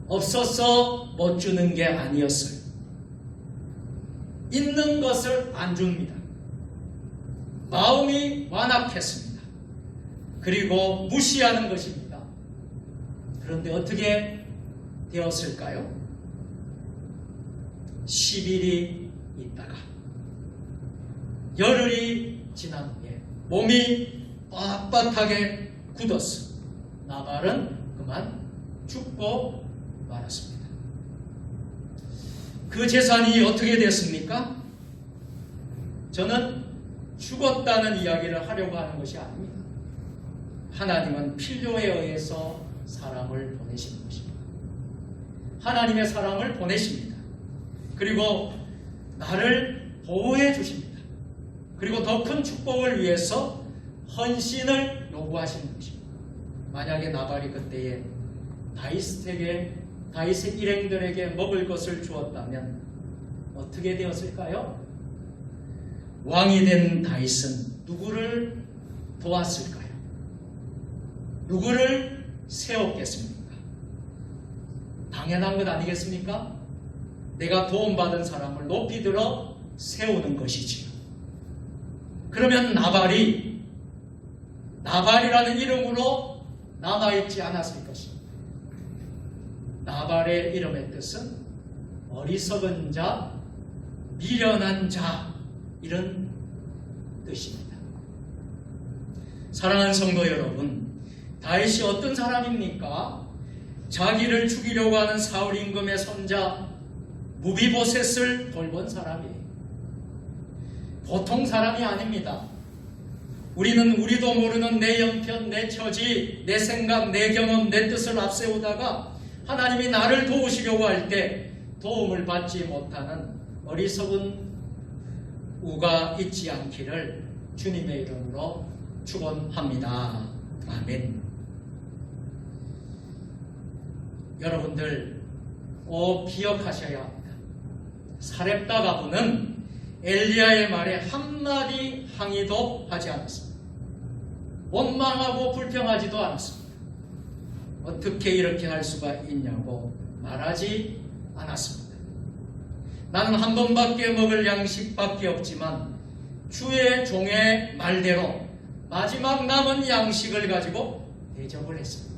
없어서 못 주는 게 아니었어요. 있는 것을 안 줍니다. 마음이 완악했습니다. 그리고 무시하는 것입니다. 그런데 어떻게 되었을까요? 10일이 있다가 열흘이 지난 후에 몸이 빳빳하게 굳었어. 나발은 그만 죽고 말았습니다. 그 재산이 어떻게 됐습니까? 저는 죽었다는 이야기를 하려고 하는 것이 아닙니다. 하나님은 필요에 의해서 사람을 보내시는 것입니다. 하나님의 사람을 보내십니다. 그리고 나를 보호해 주십니다. 그리고 더 큰 축복을 위해서 헌신을 요구하시는 것입니다. 만약에 나발이 그때에 다윗의 일행들에게 먹을 것을 주었다면 어떻게 되었을까요? 왕이 된 다윗은 누구를 도왔을까요? 누구를 세웠겠습니까? 당연한 것 아니겠습니까? 내가 도움받은 사람을 높이 들어 세우는 것이지요. 그러면 나발이라는 이름으로 남아있지 않았을 것입니다. 나발의 이름의 뜻은 어리석은 자, 미련한 자, 이런 뜻입니다. 사랑하는 성도 여러분, 다윗이 어떤 사람입니까? 자기를 죽이려고 하는 사울 임금의 손자 무비보셋을 돌본 사람이에요. 보통 사람이 아닙니다. 우리도 모르는 내 형편, 내 처지, 내 생각, 내 경험, 내 뜻을 앞세우다가 하나님이 나를 도우시려고 할 때 도움을 받지 못하는 어리석은 우가 있지 않기를 주님의 이름으로 축원합니다. 아멘. 여러분들 꼭 기억하셔야 합니다. 사렙다 가부는 엘리야의 말에 한마디 항의도 하지 않았습니다. 원망하고 불평하지도 않았습니다. 어떻게 이렇게 할 수가 있냐고 말하지 않았습니다. 나는 한 번밖에 먹을 양식밖에 없지만 주의 종의 말대로 마지막 남은 양식을 가지고 대접을 했습니다.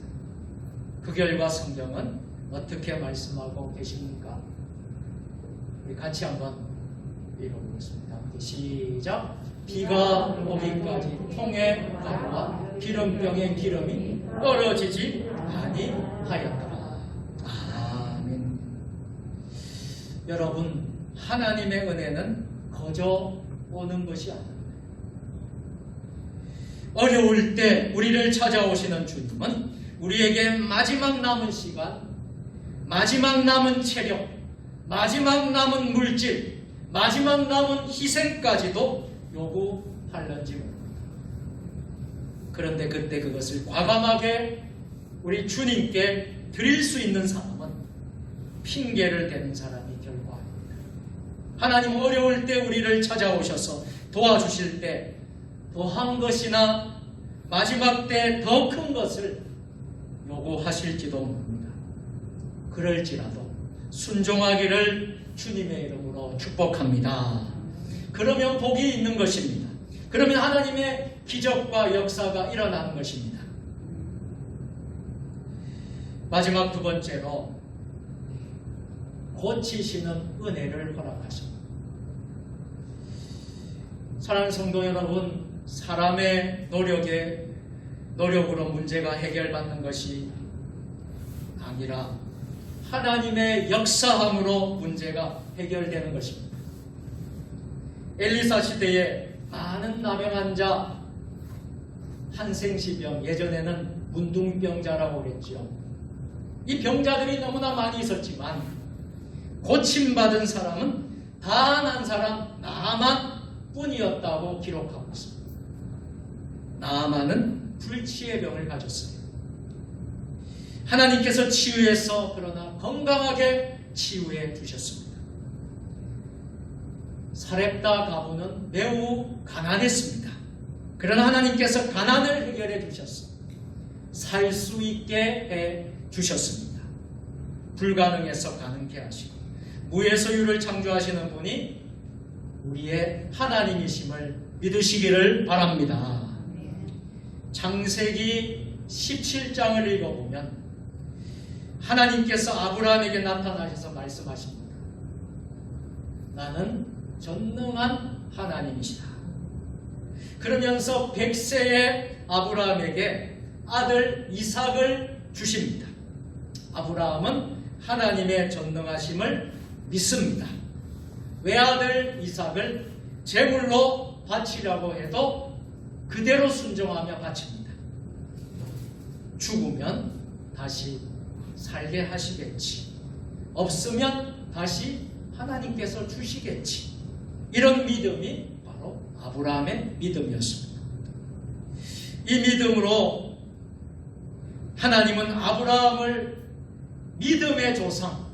그 결과 성경은 어떻게 말씀하고 계십니까? 우리 같이 한번 읽어보겠습니다. 시작. 비가 오기까지 통에 가루와 기름병에 기름이 떨어지지 아니하였더라. 아멘. 여러분, 하나님의 은혜는 거저 오는 것이 아닙니다. 어려울 때 우리를 찾아오시는 주님은 우리에게 마지막 남은 시간, 마지막 남은 체력, 마지막 남은 물질, 마지막 남은 희생까지도 요구할는지 모릅니다. 그런데 그때 그것을 과감하게 우리 주님께 드릴 수 있는 사람은 핑계를 대는 사람이 결코 아닙니다. 하나님 어려울 때 우리를 찾아오셔서 도와주실 때 더한 것이나 마지막 때 더 큰 것을 요구하실지도 모릅니다. 그럴지라도 순종하기를 주님의 이름으로 축복합니다. 그러면 복이 있는 것입니다. 그러면 하나님의 기적과 역사가 일어나는 것입니다. 마지막 두 번째로 고치시는 은혜를 허락하십니다. 사랑하는 성도 여러분, 사람의 노력으로 문제가 해결받는 것이 아니라 하나님의 역사함으로 문제가 해결되는 것입니다. 엘리사 시대에 많은 남영한 자, 한생시병, 예전에는 문둥병자라고 그랬죠. 이 병자들이 너무나 많이 있었지만 고침받은 사람은 단 한 사람 나만 뿐이었다고 기록하고 있습니다. 나만은 불치의 병을 가졌어요. 하나님께서 치유해서 그러나 건강하게 치유해 주셨습니다. 사렙다 가부는 매우 가난했습니다. 그러나 하나님께서 가난을 해결해 주셨습니다. 살 수 있게 해 주셨습니다. 불가능해서 가능케 하시고 무에서 유를 창조하시는 분이 우리의 하나님이심을 믿으시기를 바랍니다. 창세기 17장을 읽어보면 하나님께서 아브라함에게 나타나셔서 말씀하십니다. 나는 전능한 하나님이시다. 그러면서 100세의 아브라함에게 아들 이삭을 주십니다. 아브라함은 하나님의 전능하심을 믿습니다. 외아들 이삭을 제물로 바치려고 해도 그대로 순종하며 바칩니다. 죽으면 다시 살게 하시겠지. 없으면 다시 하나님께서 주시겠지. 이런 믿음이 바로 아브라함의 믿음이었습니다. 이 믿음으로 하나님은 아브라함을 믿음의 조상,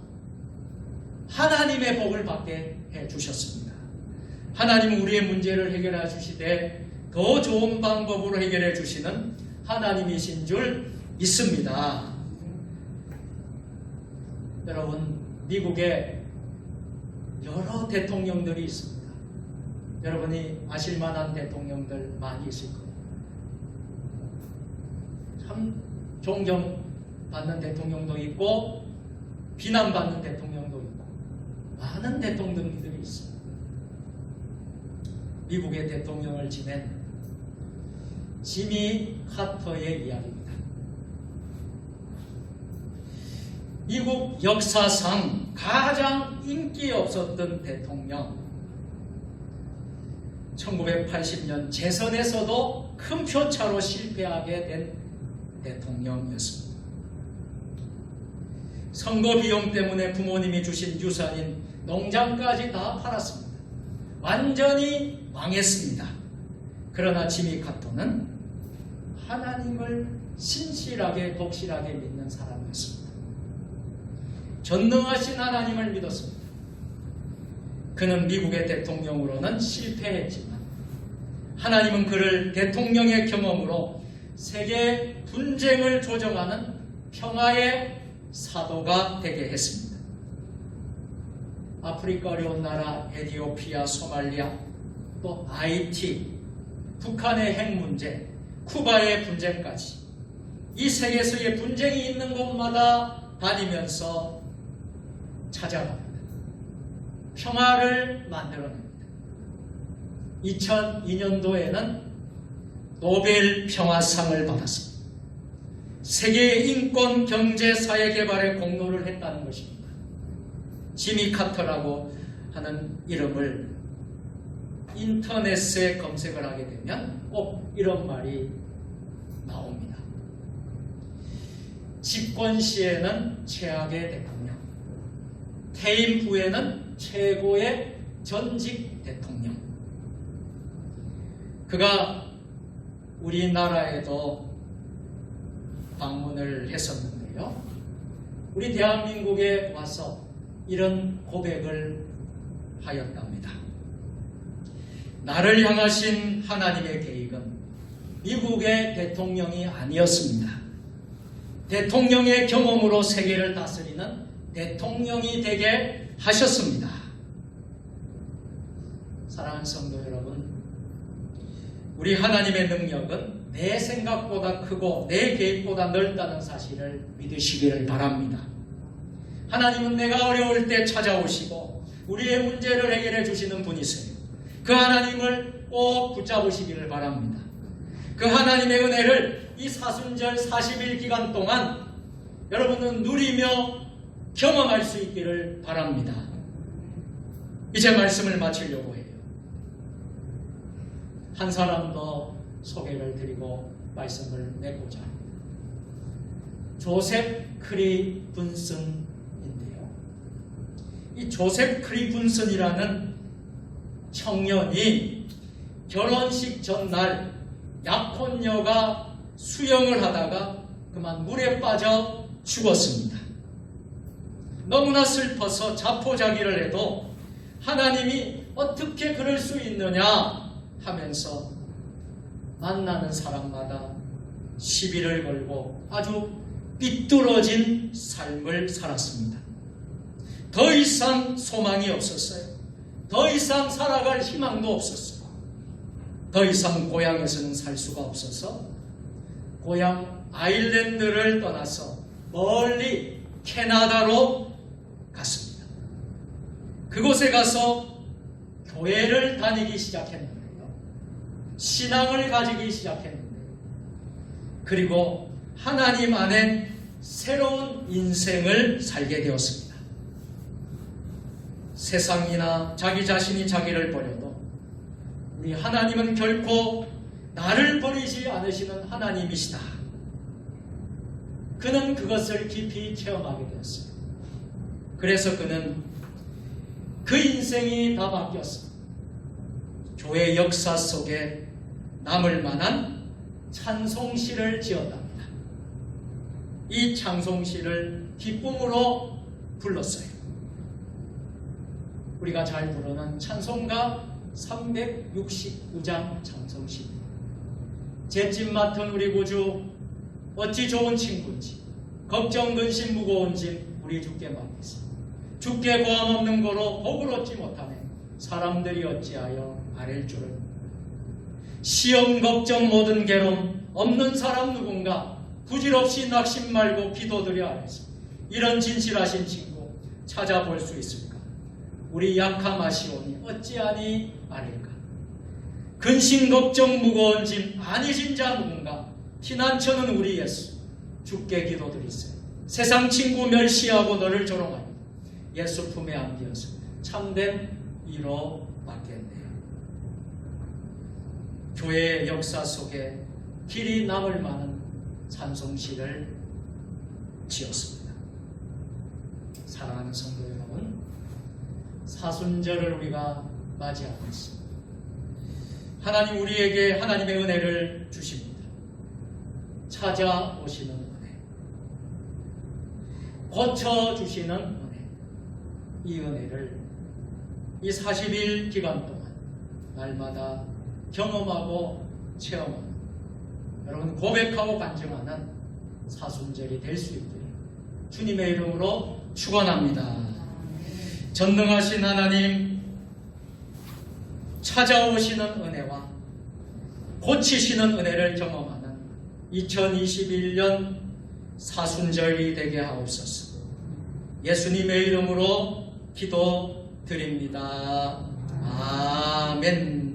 하나님의 복을 받게 해주셨습니다. 하나님은 우리의 문제를 해결해 주시되 더 좋은 방법으로 해결해 주시는 하나님이신 줄 믿습니다. 여러분, 미국에 여러 대통령들이 있습니다. 여러분이 아실 만한 대통령들 많이 있을 거예요. 참 존경받는 대통령도 있고 비난받는 대통령도 있고 많은 대통령들이 있습니다. 미국의 대통령을 지낸 지미 카터의 이야기입니다. 미국 역사상 가장 인기 없었던 대통령, 1980년 재선에서도 큰 표차로 실패하게 된 대통령이었습니다. 선거 비용 때문에 부모님이 주신 유산인 농장까지 다 팔았습니다. 완전히 망했습니다. 그러나 지미 카터는 하나님을 신실하게 독실하게 믿는 사람이었습니다. 전능하신 하나님을 믿었습니다. 그는 미국의 대통령으로는 실패했지만 하나님은 그를 대통령의 경험으로 세계 분쟁을 조정하는 평화의 사도가 되게 했습니다. 아프리카 어려운 나라 에티오피아, 소말리아, 또 하이티, 북한의 핵 문제, 쿠바의 분쟁까지 이 세계에서의 분쟁이 있는 곳마다 다니면서 찾아갑니다. 평화를 만들어냅니다. 2002년도에는 노벨 평화상을 받았습니다. 세계의 인권, 경제, 사회 개발에 공로를 했다는 것입니다. 지미 카터라고 하는 이름을 인터넷에 검색을 하게 되면 꼭 이런 말이 나옵니다. 집권 시에는 최악의 대통령, 퇴임 후에는 최고의 전직 대통령. 그가 우리나라에도 방문을 했었는데요. 우리 대한민국에 와서 이런 고백을 하였답니다. 나를 향하신 하나님의 계획은 미국의 대통령이 아니었습니다. 대통령의 경험으로 세계를 다스리는 대통령이 되게 하셨습니다. 사랑하는 성도 여러분, 우리 하나님의 능력은 내 생각보다 크고 내 계획보다 넓다는 사실을 믿으시기를 바랍니다. 하나님은 내가 어려울 때 찾아오시고 우리의 문제를 해결해 주시는 분이세요. 그 하나님을 꼭 붙잡으시기를 바랍니다. 그 하나님의 은혜를 이 사순절 40일 기간 동안 여러분은 누리며 경험할 수 있기를 바랍니다. 이제 말씀을 마치려고 해요. 한 사람 더 소개를 드리고 말씀을 맺고자 합니다. 조셉 크리 분슨인데요. 이 조셉 크리 분슨이라는 청년이 결혼식 전날 약혼녀가 수영을 하다가 그만 물에 빠져 죽었습니다. 너무나 슬퍼서 자포자기를 해도 하나님이 어떻게 그럴 수 있느냐 하면서 만나는 사람마다 시비를 걸고 아주 삐뚤어진 삶을 살았습니다. 더 이상 소망이 없었어요. 더 이상 살아갈 희망도 없었어요. 더 이상 고향에서는 살 수가 없어서 고향 아일랜드를 떠나서 멀리 캐나다로 갔습니다. 그곳에 가서 교회를 다니기 시작했는데요. 신앙을 가지기 시작했는데요. 그리고 하나님 안에 새로운 인생을 살게 되었습니다. 세상이나 자기 자신이 자기를 버려도 우리 하나님은 결코 나를 버리지 않으시는 하나님이시다. 그는 그것을 깊이 체험하게 되었어요. 그래서 그는 그 인생이 다 바뀌었습니다. 교회 역사 속에 남을 만한 찬송시를 지었답니다. 이 찬송시를 기쁨으로 불렀어요. 우리가 잘 부르는 찬송가 369장 찬송시입니다. 잿짐 맡은 우리 구주 어찌 좋은 친구인지 걱정 근심 무거운 짐 우리 주께 맡겠습니다. 주께 고함 없는 거로 복을 얻지 못하네 사람들이 어찌하여 아랠 줄을. 시험 걱정 모든 괴로움 없는 사람 누군가 부질없이 낙심 말고 기도드려 아뢰서 이런 진실하신 친구 찾아볼 수 있을까? 우리 약함하시오니 어찌하니 아랠까? 근심 걱정 무거운 짐 아니신 자 누군가 피난처는 우리 예수 주께 기도드리세요. 세상 친구 멸시하고 너를 조롱하니 예수 품에 안기어서 참된 위로 받겠네요. 교회의 역사 속에 길이 남을 만한 찬송시를 지었습니다. 사랑하는 성도 여러분, 사순절을 우리가 맞이하고 있습니다. 하나님 우리에게 하나님의 은혜를 주십니다. 찾아오시는 은혜, 고쳐주시는 은혜, 이 은혜를 이 40일 기간 동안 날마다 경험하고 체험하는, 여러분 고백하고 간증하는 사순절이 될 수 있도록 주님의 이름으로 축원합니다. 전능하신 하나님, 찾아오시는 은혜와 고치시는 은혜를 경험하는 2021년 사순절이 되게 하옵소서. 예수님의 이름으로 기도드립니다. 아멘.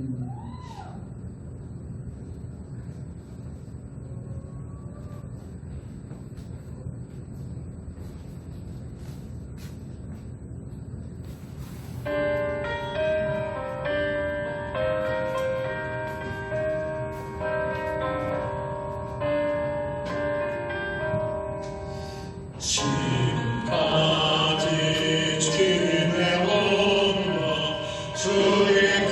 지금까지 지내온 주의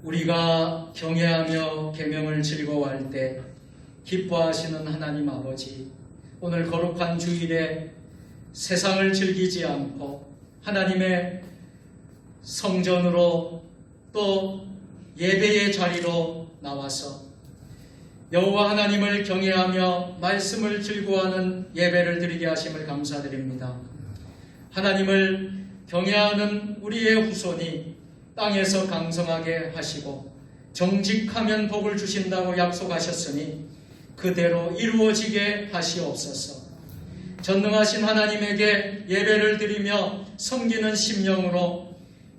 우리가 경외하며 계명을 즐거워할 때 기뻐하시는 하나님 아버지, 오늘 거룩한 주일에 세상을 즐기지 않고 하나님의 성전으로 또 예배의 자리로 나와서 여호와 하나님을 경외하며 말씀을 즐거워하는 예배를 드리게 하심을 감사드립니다. 하나님을 경외하는 우리의 후손이 땅에서 강성하게 하시고 정직하면 복을 주신다고 약속하셨으니 그대로 이루어지게 하시옵소서. 전능하신 하나님에게 예배를 드리며 섬기는 심령으로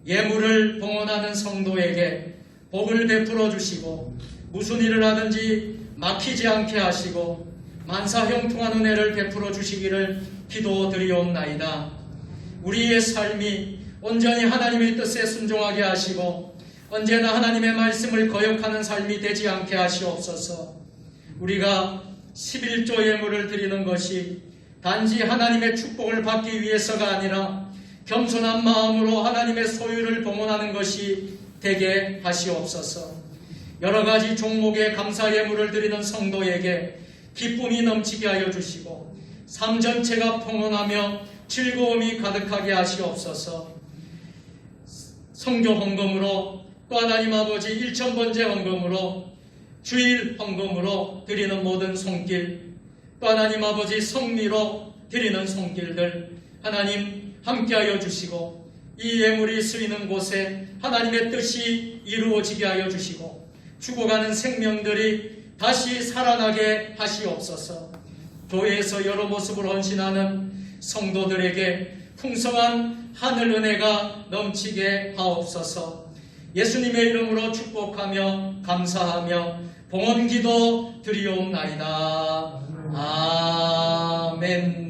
예물을 봉헌하는 성도에게 복을 베풀어 주시고 무슨 일을 하든지 막히지 않게 하시고 만사형통한 은혜를 베풀어 주시기를 기도드리옵나이다. 우리의 삶이 온전히 하나님의 뜻에 순종하게 하시고 언제나 하나님의 말씀을 거역하는 삶이 되지 않게 하시옵소서. 우리가 11조 예물을 드리는 것이 단지 하나님의 축복을 받기 위해서가 아니라 겸손한 마음으로 하나님의 소유를 봉헌하는 것이 되게 하시옵소서. 여러 가지 종목의 감사 예물을 드리는 성도에게 기쁨이 넘치게 하여 주시고 삶 전체가 평온하며 즐거움이 가득하게 하시옵소서. 성교 헌금으로 또 하나님 아버지 1000번째 헌금으로 주일 헌금으로 드리는 모든 손길, 또 하나님 아버지 성리로 드리는 손길들 하나님 함께하여 주시고 이 예물이 쓰이는 곳에 하나님의 뜻이 이루어지게 하여 주시고 죽어가는 생명들이 다시 살아나게 하시옵소서. 교회에서 여러 모습을 헌신하는 성도들에게 풍성한 하늘 은혜가 넘치게 하옵소서. 예수님의 이름으로 축복하며 감사하며 봉헌기도 드리옵나이다. 아멘.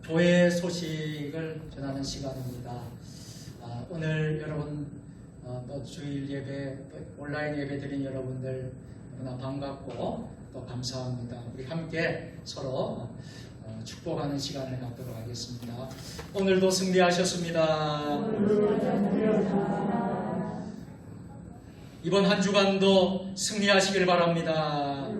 교회 소식을 전하는 시간입니다. 오늘 여러분 또 주일 예배, 또 온라인 예배 드린 여러분들 너무나 반갑고 또 감사합니다. 우리 함께 서로 축복하는 시간을 갖도록 하겠습니다. 오늘도 승리하셨습니다. 이번 한 주간도 승리하시길 바랍니다.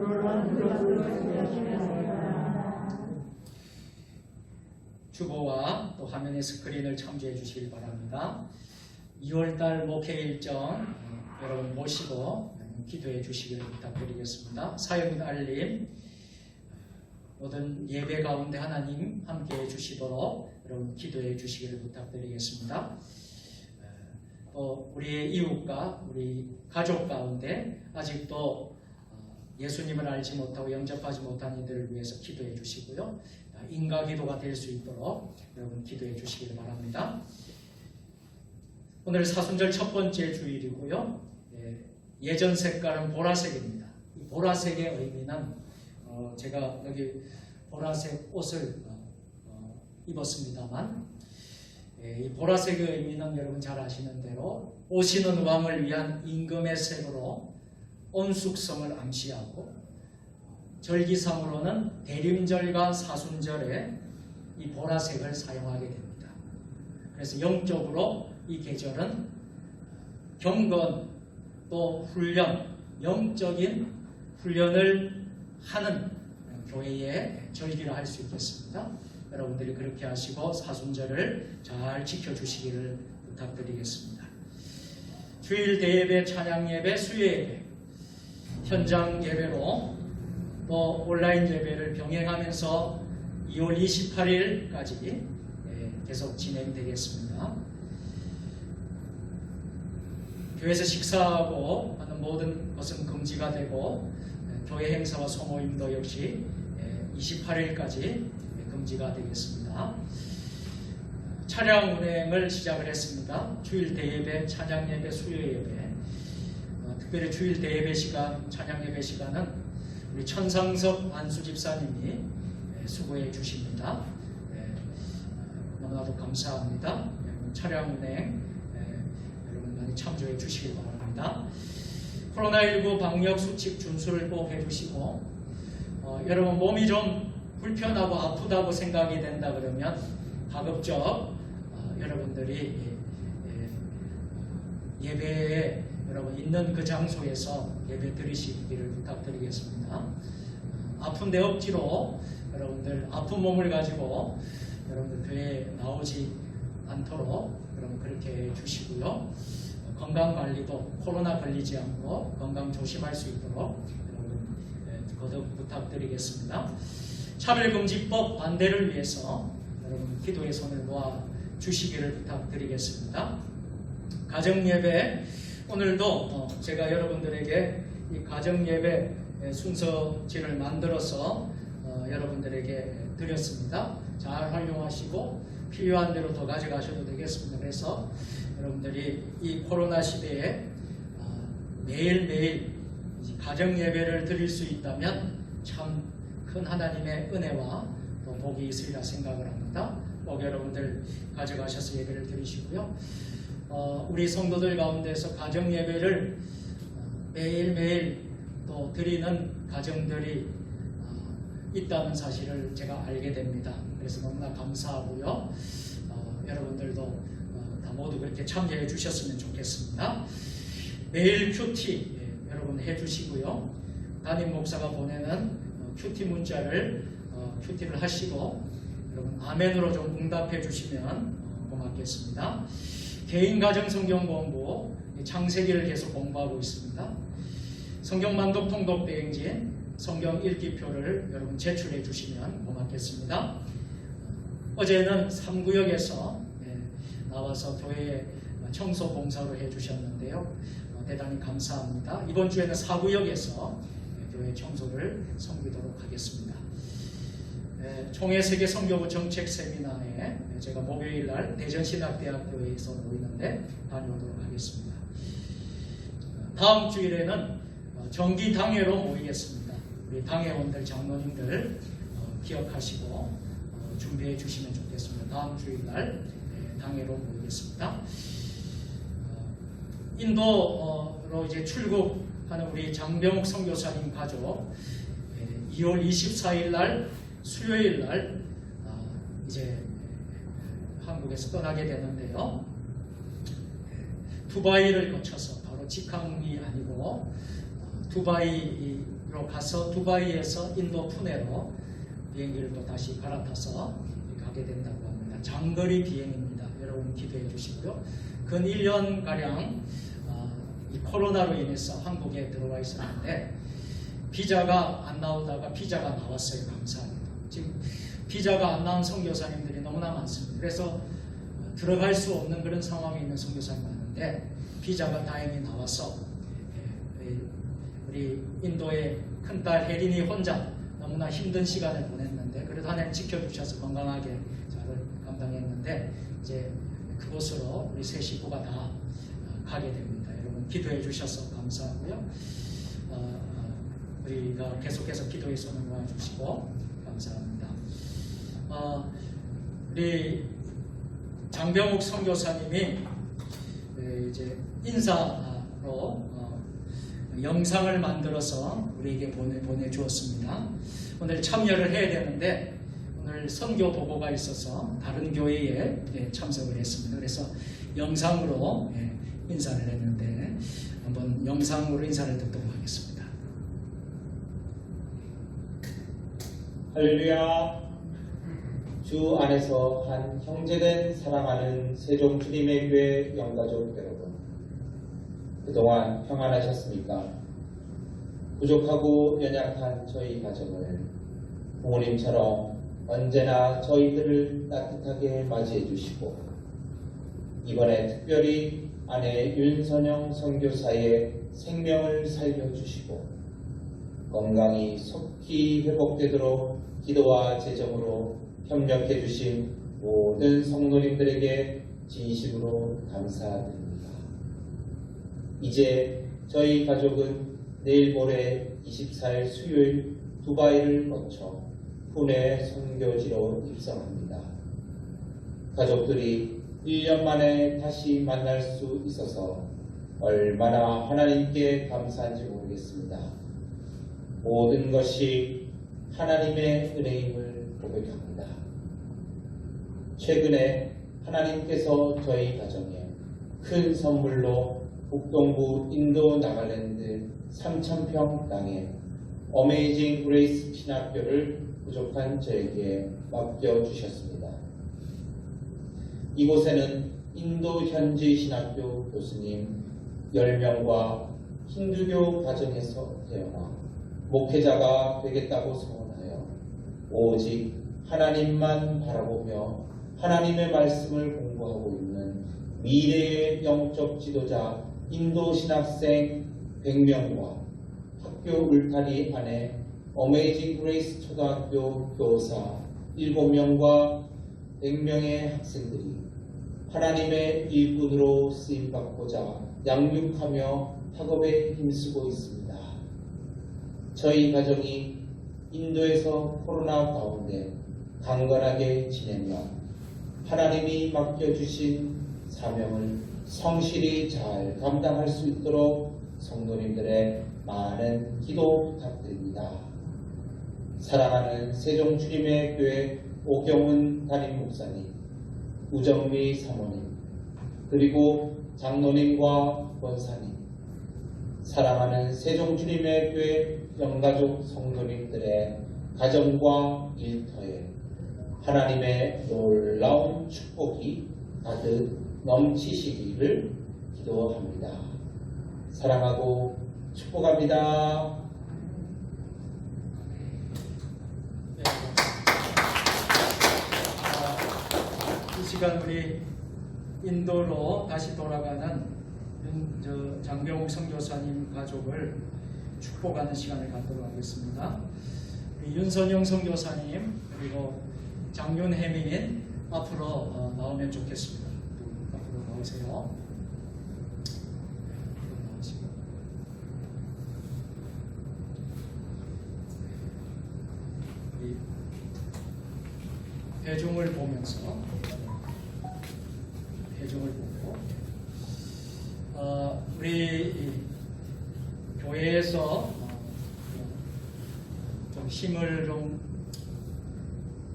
주보와 또 화면의 스크린을 참조해 주시길 바랍니다. 2월달 목회 일정 여러분 보시고 기도해 주시기를 부탁드리겠습니다. 사역 알림, 모든 예배 가운데 하나님 함께해 주시도록 여러분 기도해 주시기를 부탁드리겠습니다. 또 우리의 이웃과 우리 가족 가운데 아직도 예수님을 알지 못하고 영접하지 못한 이들을 위해서 기도해 주시고요. 인가 기도가 될 수 있도록 여러분 기도해 주시기를 바랍니다. 오늘 사순절 첫 번째 주일이고요. 예전 색깔은 보라색입니다. 이 보라색의 의미는 제가 여기 보라색 옷을 입었습니다만 이 보라색의 의미는 여러분 잘 아시는 대로 오시는 왕을 위한 임금의 색으로 온숙성을 암시하고 절기상으로는 대림절과 사순절에 이 보라색을 사용하게 됩니다. 그래서 영적으로 이 계절은 경건 또 훈련, 영적인 훈련을 하는 교회의 절기라 할 수 있겠습니다. 여러분들이 그렇게 하시고 사순절을 잘 지켜주시기를 부탁드리겠습니다. 주일 대예배, 찬양예배, 수요예배, 현장 예배로 또 온라인 예배를 병행하면서 2월 28일까지 계속 진행되겠습니다. 교회에서 식사하고 하는 모든 것은 금지가 되고 교회 행사와 소모임도 역시 28일까지 금지가 되겠습니다. 차량 운행을 시작을 했습니다. 주일 대예배, 찬양예배, 수요예배, 특별히 주일 대예배 시간, 찬양예배 시간은 우리 천상석 안수 집사님이 수고해 주십니다. 너무나도 감사합니다. 차량 운행 여러분 많이 참조해 주시길 바랍니다. 코로나19 방역 수칙 준수를 꼭 해주시고 여러분 몸이 좀 불편하고 아프다고 생각이 된다 그러면 가급적 여러분들이 예배에 여러분 있는 그 장소에서 예배 드리시기를 부탁드리겠습니다. 아픈데 억지로 여러분들 아픈 몸을 가지고 여러분들 교회에 나오지 않도록 여러분 그렇게 해 주시고요. 건강관리도 코로나 걸리지 않고 건강 조심할 수 있도록 여러분 거듭 부탁드리겠습니다. 차별금지법 반대를 위해서 여러분 기도의 손을 모아 주시기를 부탁드리겠습니다. 가정예배 오늘도 제가 여러분들에게 이 가정예배 순서지를 만들어서 여러분들에게 드렸습니다. 잘 활용하시고 필요한 대로 더 가져가셔도 되겠습니다. 그래서 여러분들이 이 코로나 시대에 매일매일 가정예배를 드릴 수 있다면 참 큰 하나님의 은혜와 또 복이 있으리라 생각을 합니다. 꼭 여러분들 가져가셔서 예배를 드리시고요. 우리 성도들 가운데서 가정예배를 매일매일 또 드리는 가정들이 있다는 사실을 제가 알게 됩니다. 그래서 너무나 감사하고요. 여러분들도 다 모두 그렇게 참여해 주셨으면 좋겠습니다. 매일 큐티 여러분 해주시고요. 담임 목사가 보내는 큐티 문자를 큐티를 하시고 여러분 아멘으로 좀 응답해 주시면 고맙겠습니다. 개인 가정 성경 공부 창세기를 계속 공부하고 있습니다. 성경 만독 통독 대행진 성경 읽기표를 여러분 제출해 주시면 고맙겠습니다. 어제는 3구역에서 나와서 교회에 청소 봉사를 해 주셨는데요. 대단히 감사합니다. 이번 주에는 4구역에서 교회 청소를 섬기도록 하겠습니다. 총회 세계 선교부 정책 세미나에 제가 목요일 날 대전신학대학교에서 모이는데 다녀오도록 하겠습니다. 다음 주일에는 정기 당회로 모이겠습니다. 우리 당회원들, 장로님들 기억하시고 준비해 주시면 좋겠습니다. 다음 주일 날 당회로 모이겠습니다. 인도로 이제 출국하는 우리 장병욱 선교사님 가족 2월 24일 날 수요일 날 이제 한국에서 떠나게 되는데요. 두바이를 거쳐서 바로 직항이 아니고 두바이로 가서 두바이에서 인도 푸네로 비행기를 또 다시 갈아타서 가게 된다고 합니다. 장거리 비행입니다. 여러분 기도해 주시고요. 근 1년가량 이 코로나로 인해서 한국에 들어와 있었는데 비자가 안 나오다가 비자가 나왔어요. 감사합니다. 지금 비자가 안 나온 선교사님들이 너무나 많습니다. 그래서 들어갈 수 없는 그런 상황에 있는 선교사님 많은데 비자가 다행히 나와서 우리 인도의 큰딸 혜린이 혼자 너무나 힘든 시간을 보냈는데 그래도 하나님 지켜주셔서 건강하게 잘 감당했는데 이제 그곳으로 우리 세 식구가 다 가게 됩니다. 여러분 기도해 주셔서 감사하고요. 우리가 계속해서 기도의 손을 모아주시고 감사합니다. 우리 장병욱 선교사님이 이제 인사로 영상을 만들어서 우리에게 보내주었습니다. 오늘 참여를 해야 되는데 오늘 선교 보고가 있어서 다른 교회에 참석을 했습니다. 그래서 영상으로 인사를 했는데 한번 영상으로 인사를 듣도록 하겠습니다. 할렐루야. 주 안에서 한 형제된 사랑하는 세종 주님의 교회 영가족 여러분, 그동안 평안하셨습니까? 부족하고 연약한 저희 가정을 부모님처럼 언제나 저희들을 따뜻하게 맞이해 주시고 이번에 특별히 아내 윤선영 선교사의 생명을 살려주시고 건강이 속히 회복되도록 기도와 재정으로 협력해 주신 모든 성도님들에게 진심으로 감사드립니다. 이제 저희 가족은 내일 모레 24일 수요일 두바이를 거쳐 훈해 선교지로 입성합니다. 가족들이 1년 만에 다시 만날 수 있어서 얼마나 하나님께 감사한지 모르겠습니다. 모든 것이 하나님의 은혜임을 고백합니다. 최근에 하나님께서 저희 가정에 큰 선물로 북동부 인도 나갈랜드 3,000평 땅에 어메이징 그레이스 신학교를 부족한 저에게 맡겨주셨습니다. 이곳에는 인도 현지 신학교 교수님 10명과 힌두교 가정에서 태어나 목회자가 되겠다고 소원하여 오직 하나님만 바라보며 하나님의 말씀을 공부하고 있는 미래의 영적 지도자 인도 신학생 100명과 학교 울타리 안에 어메이징 그레이스 초등학교 교사 7명과 100명의 학생들이 하나님의 일꾼으로 쓰임받고자 양육하며 학업에 힘쓰고 있습니다. 저희 가정이 인도에서 코로나 가운데 강건하게 지내며 하나님이 맡겨주신 사명을 성실히 잘 감당할 수 있도록 성도님들의 많은 기도 부탁드립니다. 사랑하는 세종주님의 교회 오경훈 담임 목사님, 우정미 사모님, 그리고 장로님과 권사님, 사랑하는 세종주님의 교회 영가족 성도님들의 가정과 일터에 하나님의 놀라운 축복이 가득 넘치시기를 기도합니다. 사랑하고 축복합니다. 이 시간 우리 인도로 다시 돌아가는 장병욱 선교사님 가족을 축복하는 시간을 갖도록 하겠습니다. 윤선영 선교사님 그리고 장윤혜민 앞으로 나오면 좋겠습니다. 앞으로 나오세요. 우리 회중을 보면서 회중을 보고 우리 교회에서 좀 힘을 좀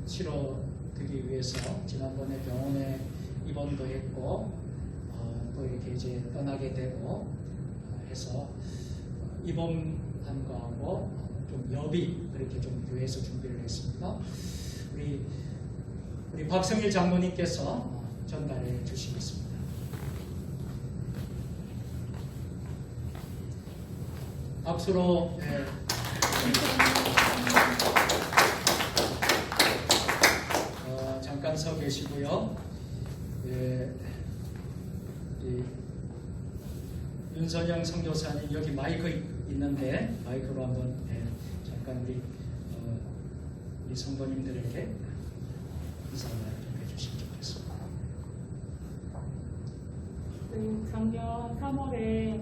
실어드리기 위해서 지난번에 병원에 입원도 했고 또 이렇게 이제 떠나게 되고 해서 입원한 거하고 좀 여비 그렇게 좀 교회에서 준비를 했습니다. 우리 박성일 장로님께서 전달해 주시겠습니다. 박수로 잠깐 서 계시고요. 윤선영 선교사님 여기 마이크 있는데 마이크로 한번 잠깐 우리 성도님들에게 인사를 좀 해주시면 좋겠습니다. 작년 3월에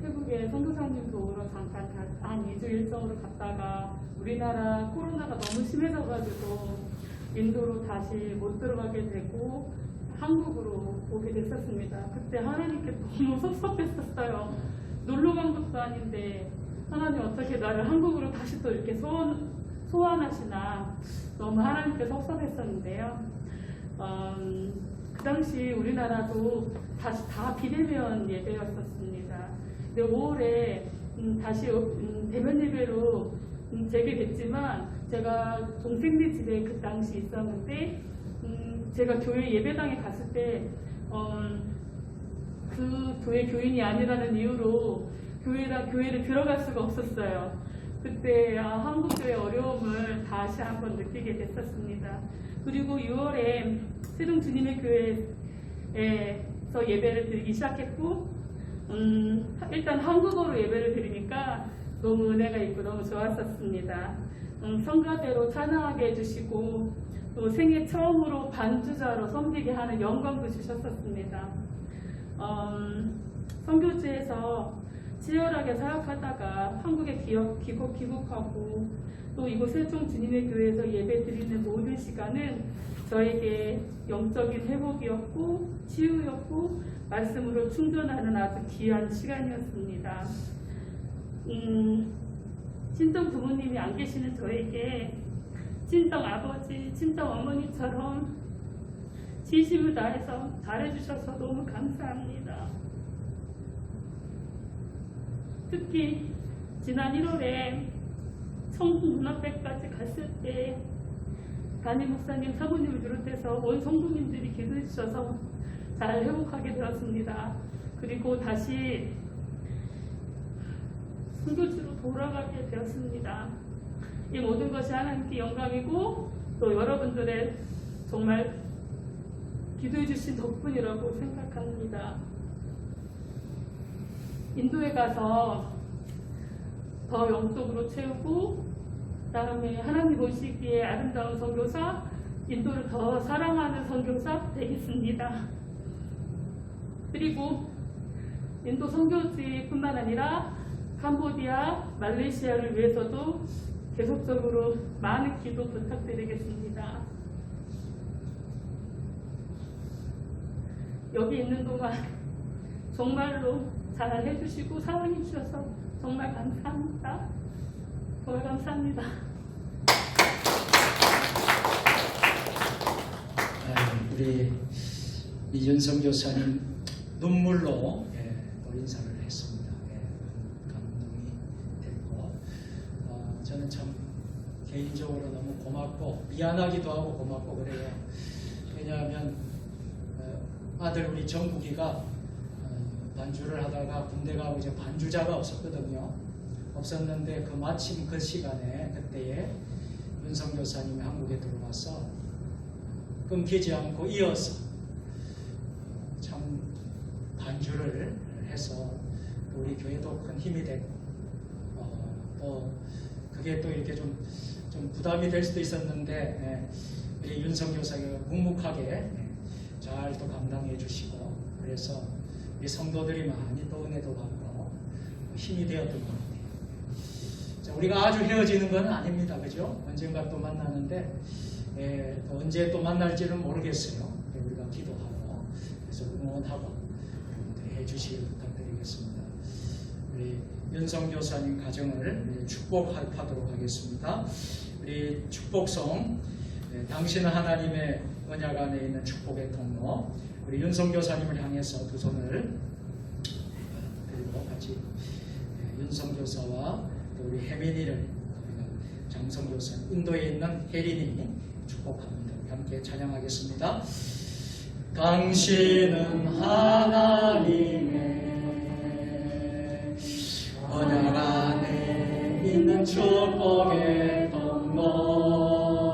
태국에 선교사님 도우러 잠깐 한 2주 일정으로 갔다가 우리나라 코로나가 너무 심해져가지고 인도로 다시 못 들어가게 되고 한국으로 오게 됐었습니다. 그때 하나님께 너무 섭섭했었어요. 놀러 간 것도 아닌데 하나님 어떻게 나를 한국으로 다시 또 이렇게 소환하시나 너무 하나님께 섭섭했었는데요. 그 당시 우리나라도 다시 다 비대면 예배였었습니다. 근데 5월에 다시 대면 예배로 재개됐지만 제가 동생네 집에 그 당시 있었는데 제가 교회 예배당에 갔을 때 그 교회 교인이 아니라는 이유로 교회를 들어갈 수가 없었어요. 그때 한국교회 어려움을 다시 한번 느끼게 됐었습니다. 그리고 6월에 세종 주님의 교회에서 예배를 드리기 시작했고 일단 한국어로 예배를 드리니까 너무 은혜가 있고 너무 좋았었습니다. 성가대로 찬양하게 해주시고 또 생애 처음으로 반주자로 섬기게 하는 영광도 주셨었습니다. 선교지에서 치열하게 사역하다가 한국에 귀국하고 또 이곳 세종 주님의 교회에서 예배 드리는 모든 시간은 저에게 영적인 회복이었고 치유였고 말씀으로 충전하는 아주 귀한 시간이었습니다. 친정 부모님이 안 계시는 저에게 친정 아버지, 친정 어머니처럼 진심을 다해서 잘해주셔서 너무 감사합니다. 특히 지난 1월에 성북 문화백까지 갔을 때 담임 목사님, 사모님을 비롯해서 온 성도님들이 기도해 주셔서 잘 회복하게 되었습니다. 그리고 다시 선교지로 돌아가게 되었습니다. 이 모든 것이 하나님께 영광이고 또 여러분들의 정말 기도해 주신 덕분이라고 생각합니다. 인도에 가서 더 영적으로 채우고 그다음에 하나님 보시기에 아름다운 선교사, 인도를 더 사랑하는 선교사 되겠습니다. 그리고 인도 선교지뿐만 아니라 캄보디아, 말레이시아를 위해서도 계속적으로 많은 기도 부탁드리겠습니다. 여기 있는 동안 정말로 잘 해주시고 사랑해 주셔서 정말 감사합니다. 정말 감사합니다. 우리 이윤성 교사님 눈물로 또 인사를 했습니다. 감동이 됐고 저는 참 개인적으로 너무 고맙고 미안하기도 하고 고맙고 그래요. 왜냐하면 아들 우리 정국이가 반주를 하다가 군대 가고 이제 반주자가 없었거든요. 없었는데 마침 그 시간에 그때에 윤성 교사님이 한국에 들어와서 끊기지 않고 이어서 참 반주를 해서 우리 교회도 큰 힘이 되고 또 그게 또 이렇게 좀 부담이 될 수도 있었는데 우리 윤성 교사가 묵묵하게 잘 또 감당해 주시고 그래서 우리 성도들이 많이 또 은혜도 받고 힘이 되었던 것 같아요. 자, 우리가 아주 헤어지는 건 아닙니다. 그죠? 언젠가 또 만나는데 또 언제 또 만날지는 모르겠어요. 우리가 기도하고 그래서 응원하고 여러분들이 해주시길 부탁드리겠습니다. 우리 윤성 교사님 가정을 축복하도록 하겠습니다. 우리 축복성 당신은 하나님의 언약 안에 있는 축복의 통로 우리 윤성 교사님을 향해서 두 손을 들고 같이 윤성 교사와 또 우리 혜민이를 장성 교사 인도에 있는 혜린이 축복합니다. 함께 찬양하겠습니다. 당신은 하나님의 언약 안에 있는 축복의 통로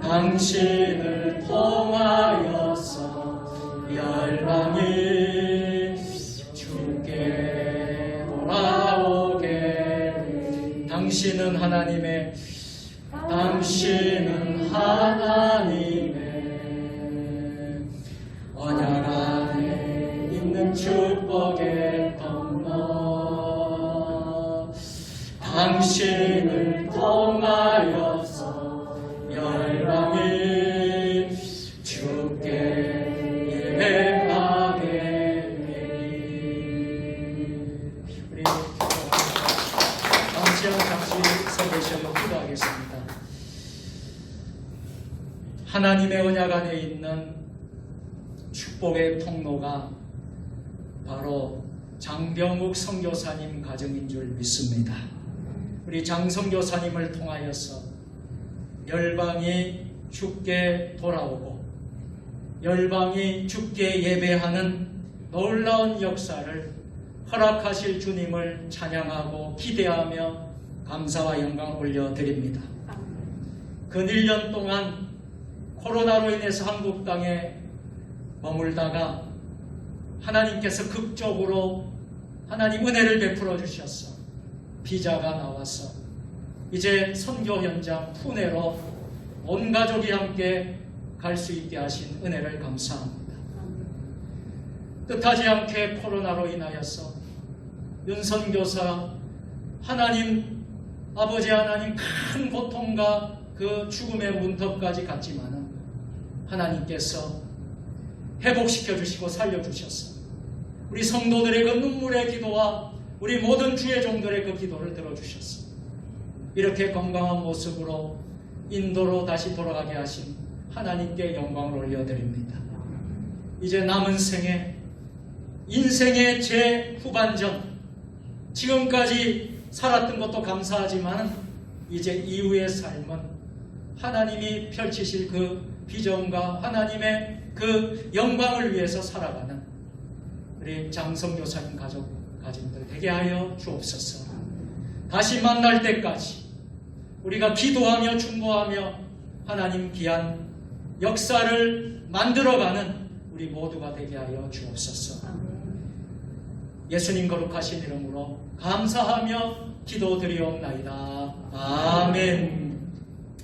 당신을 통하여서 열방이 주께 돌아오게 당신은 하나님의 언약 안에 있는 축복의 통로 당신을 통하여서 열방이 주께 예배하게 되리. 우리 다음 시간 잠시 서 계셔서 기도하겠습니다. 하나님의 언약 안에 있는 축복의 통로가 바로 장병욱 선교사님 가정인 줄 믿습니다. 우리 장 선교사님을 통하여서 열방이 주께 돌아오고 열방이 주께 예배하는 놀라운 역사를 허락하실 주님을 찬양하고 기대하며 감사와 영광을 올려드립니다. 근 1년 동안 코로나로 인해서 한국 땅에 머물다가 하나님께서 극적으로 하나님 은혜를 베풀어 주셔서 비자가 나와서 이제 선교 현장 푸네로 온 가족이 함께 갈 수 있게 하신 은혜를 감사합니다. 뜻하지 않게 코로나로 인하여서 윤 선교사 하나님 아버지 하나님 큰 고통과 그 죽음의 문턱까지 갔지만은 하나님께서 회복시켜 주시고 살려 주셨어. 우리 성도들의 그 눈물의 기도와 우리 모든 주의 종들의 그 기도를 들어주셨어. 이렇게 건강한 모습으로 인도로 다시 돌아가게 하신 하나님께 영광을 올려드립니다. 이제 남은 생에 인생의 제 후반전, 지금까지 살았던 것도 감사하지만 이제 이후의 삶은 하나님이 펼치실 그 비전과 하나님의 그 영광을 위해서 살아가는 우리 장성교사님 가정들 되게 하여 주옵소서. 다시 만날 때까지 우리가 기도하며 중보하며 하나님 귀한 역사를 만들어가는 우리 모두가 되게 하여 주옵소서. 예수님 거룩하신 이름으로 감사하며 기도드리옵나이다. 아멘.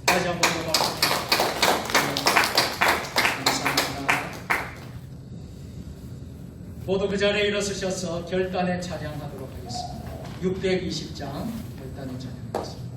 다시 한번 고맙습니다. 감사합니다. 모두 그 자리에 일어서셔서 결단의 찬양하도록 하겠습니다. 620장 결단의 찬양하겠습니다.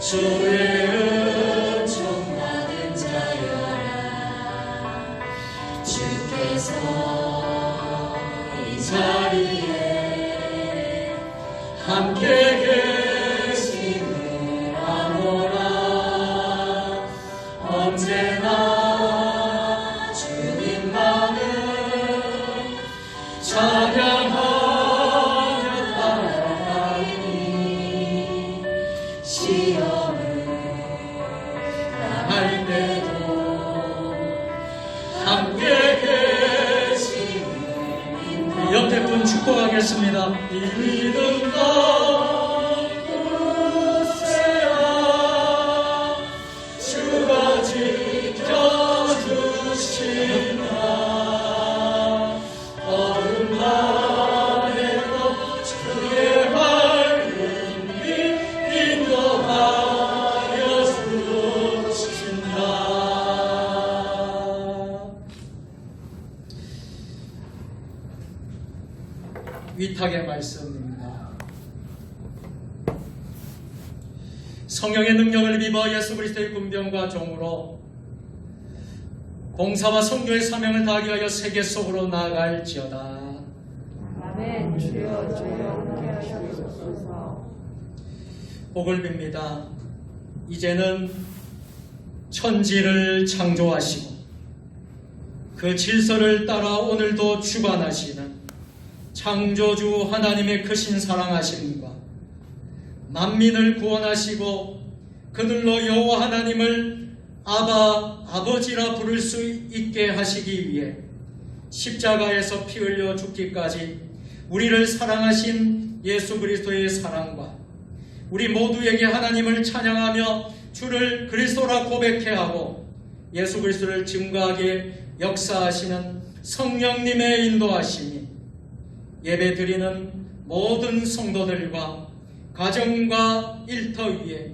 주의 은총 받은 자여라. 주께서 이 자리에 함께 계심을 아노라. 언제나 주님만을 찬양하며 따라가니 시험을 당할 때도 함께 계심을 믿는 옆에 분 축복하겠습니다. 믿음과 굳세야 주가 지켜주신다. 어둠만에도 주의 밝은 빛 인도하여 주신다. 위탁의 말씀입니다. 성령의 능력을 입어 예수 그리스도의 군병과 종으로 봉사와 선교의 사명을 다하기 위하여 세계 속으로 나아갈지어다. 아멘. 주여 주여 함께 하시옵소서. 복을 빕니다. 이제는 천지를 창조하시고 그 질서를 따라 오늘도 주관하시는 창조주 하나님의 크신 사랑하심과 만민을 구원하시고 그들로 여호와 하나님을 아버지라 부를 수 있게 하시기 위해 십자가에서 피 흘려 죽기까지 우리를 사랑하신 예수 그리스도의 사랑과 우리 모두에게 하나님을 찬양하며 주를 그리스도라 고백해야 하고 예수 그리스도를 증거하게 역사하시는 성령님의 인도하심이 예배드리는 모든 성도들과 가정과 일터 위에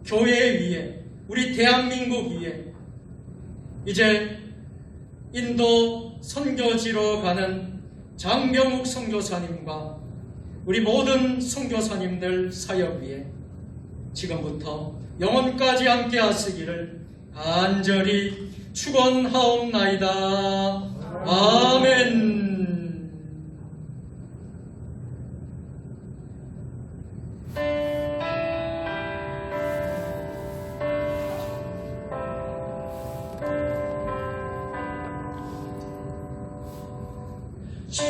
교회 위에 우리 대한민국 위에 이제 인도 선교지로 가는 장병욱 선교사님과 우리 모든 선교사님들 사역 위에 지금부터 영원까지 함께 하시기를 간절히 축원하옵나이다. 아멘. 주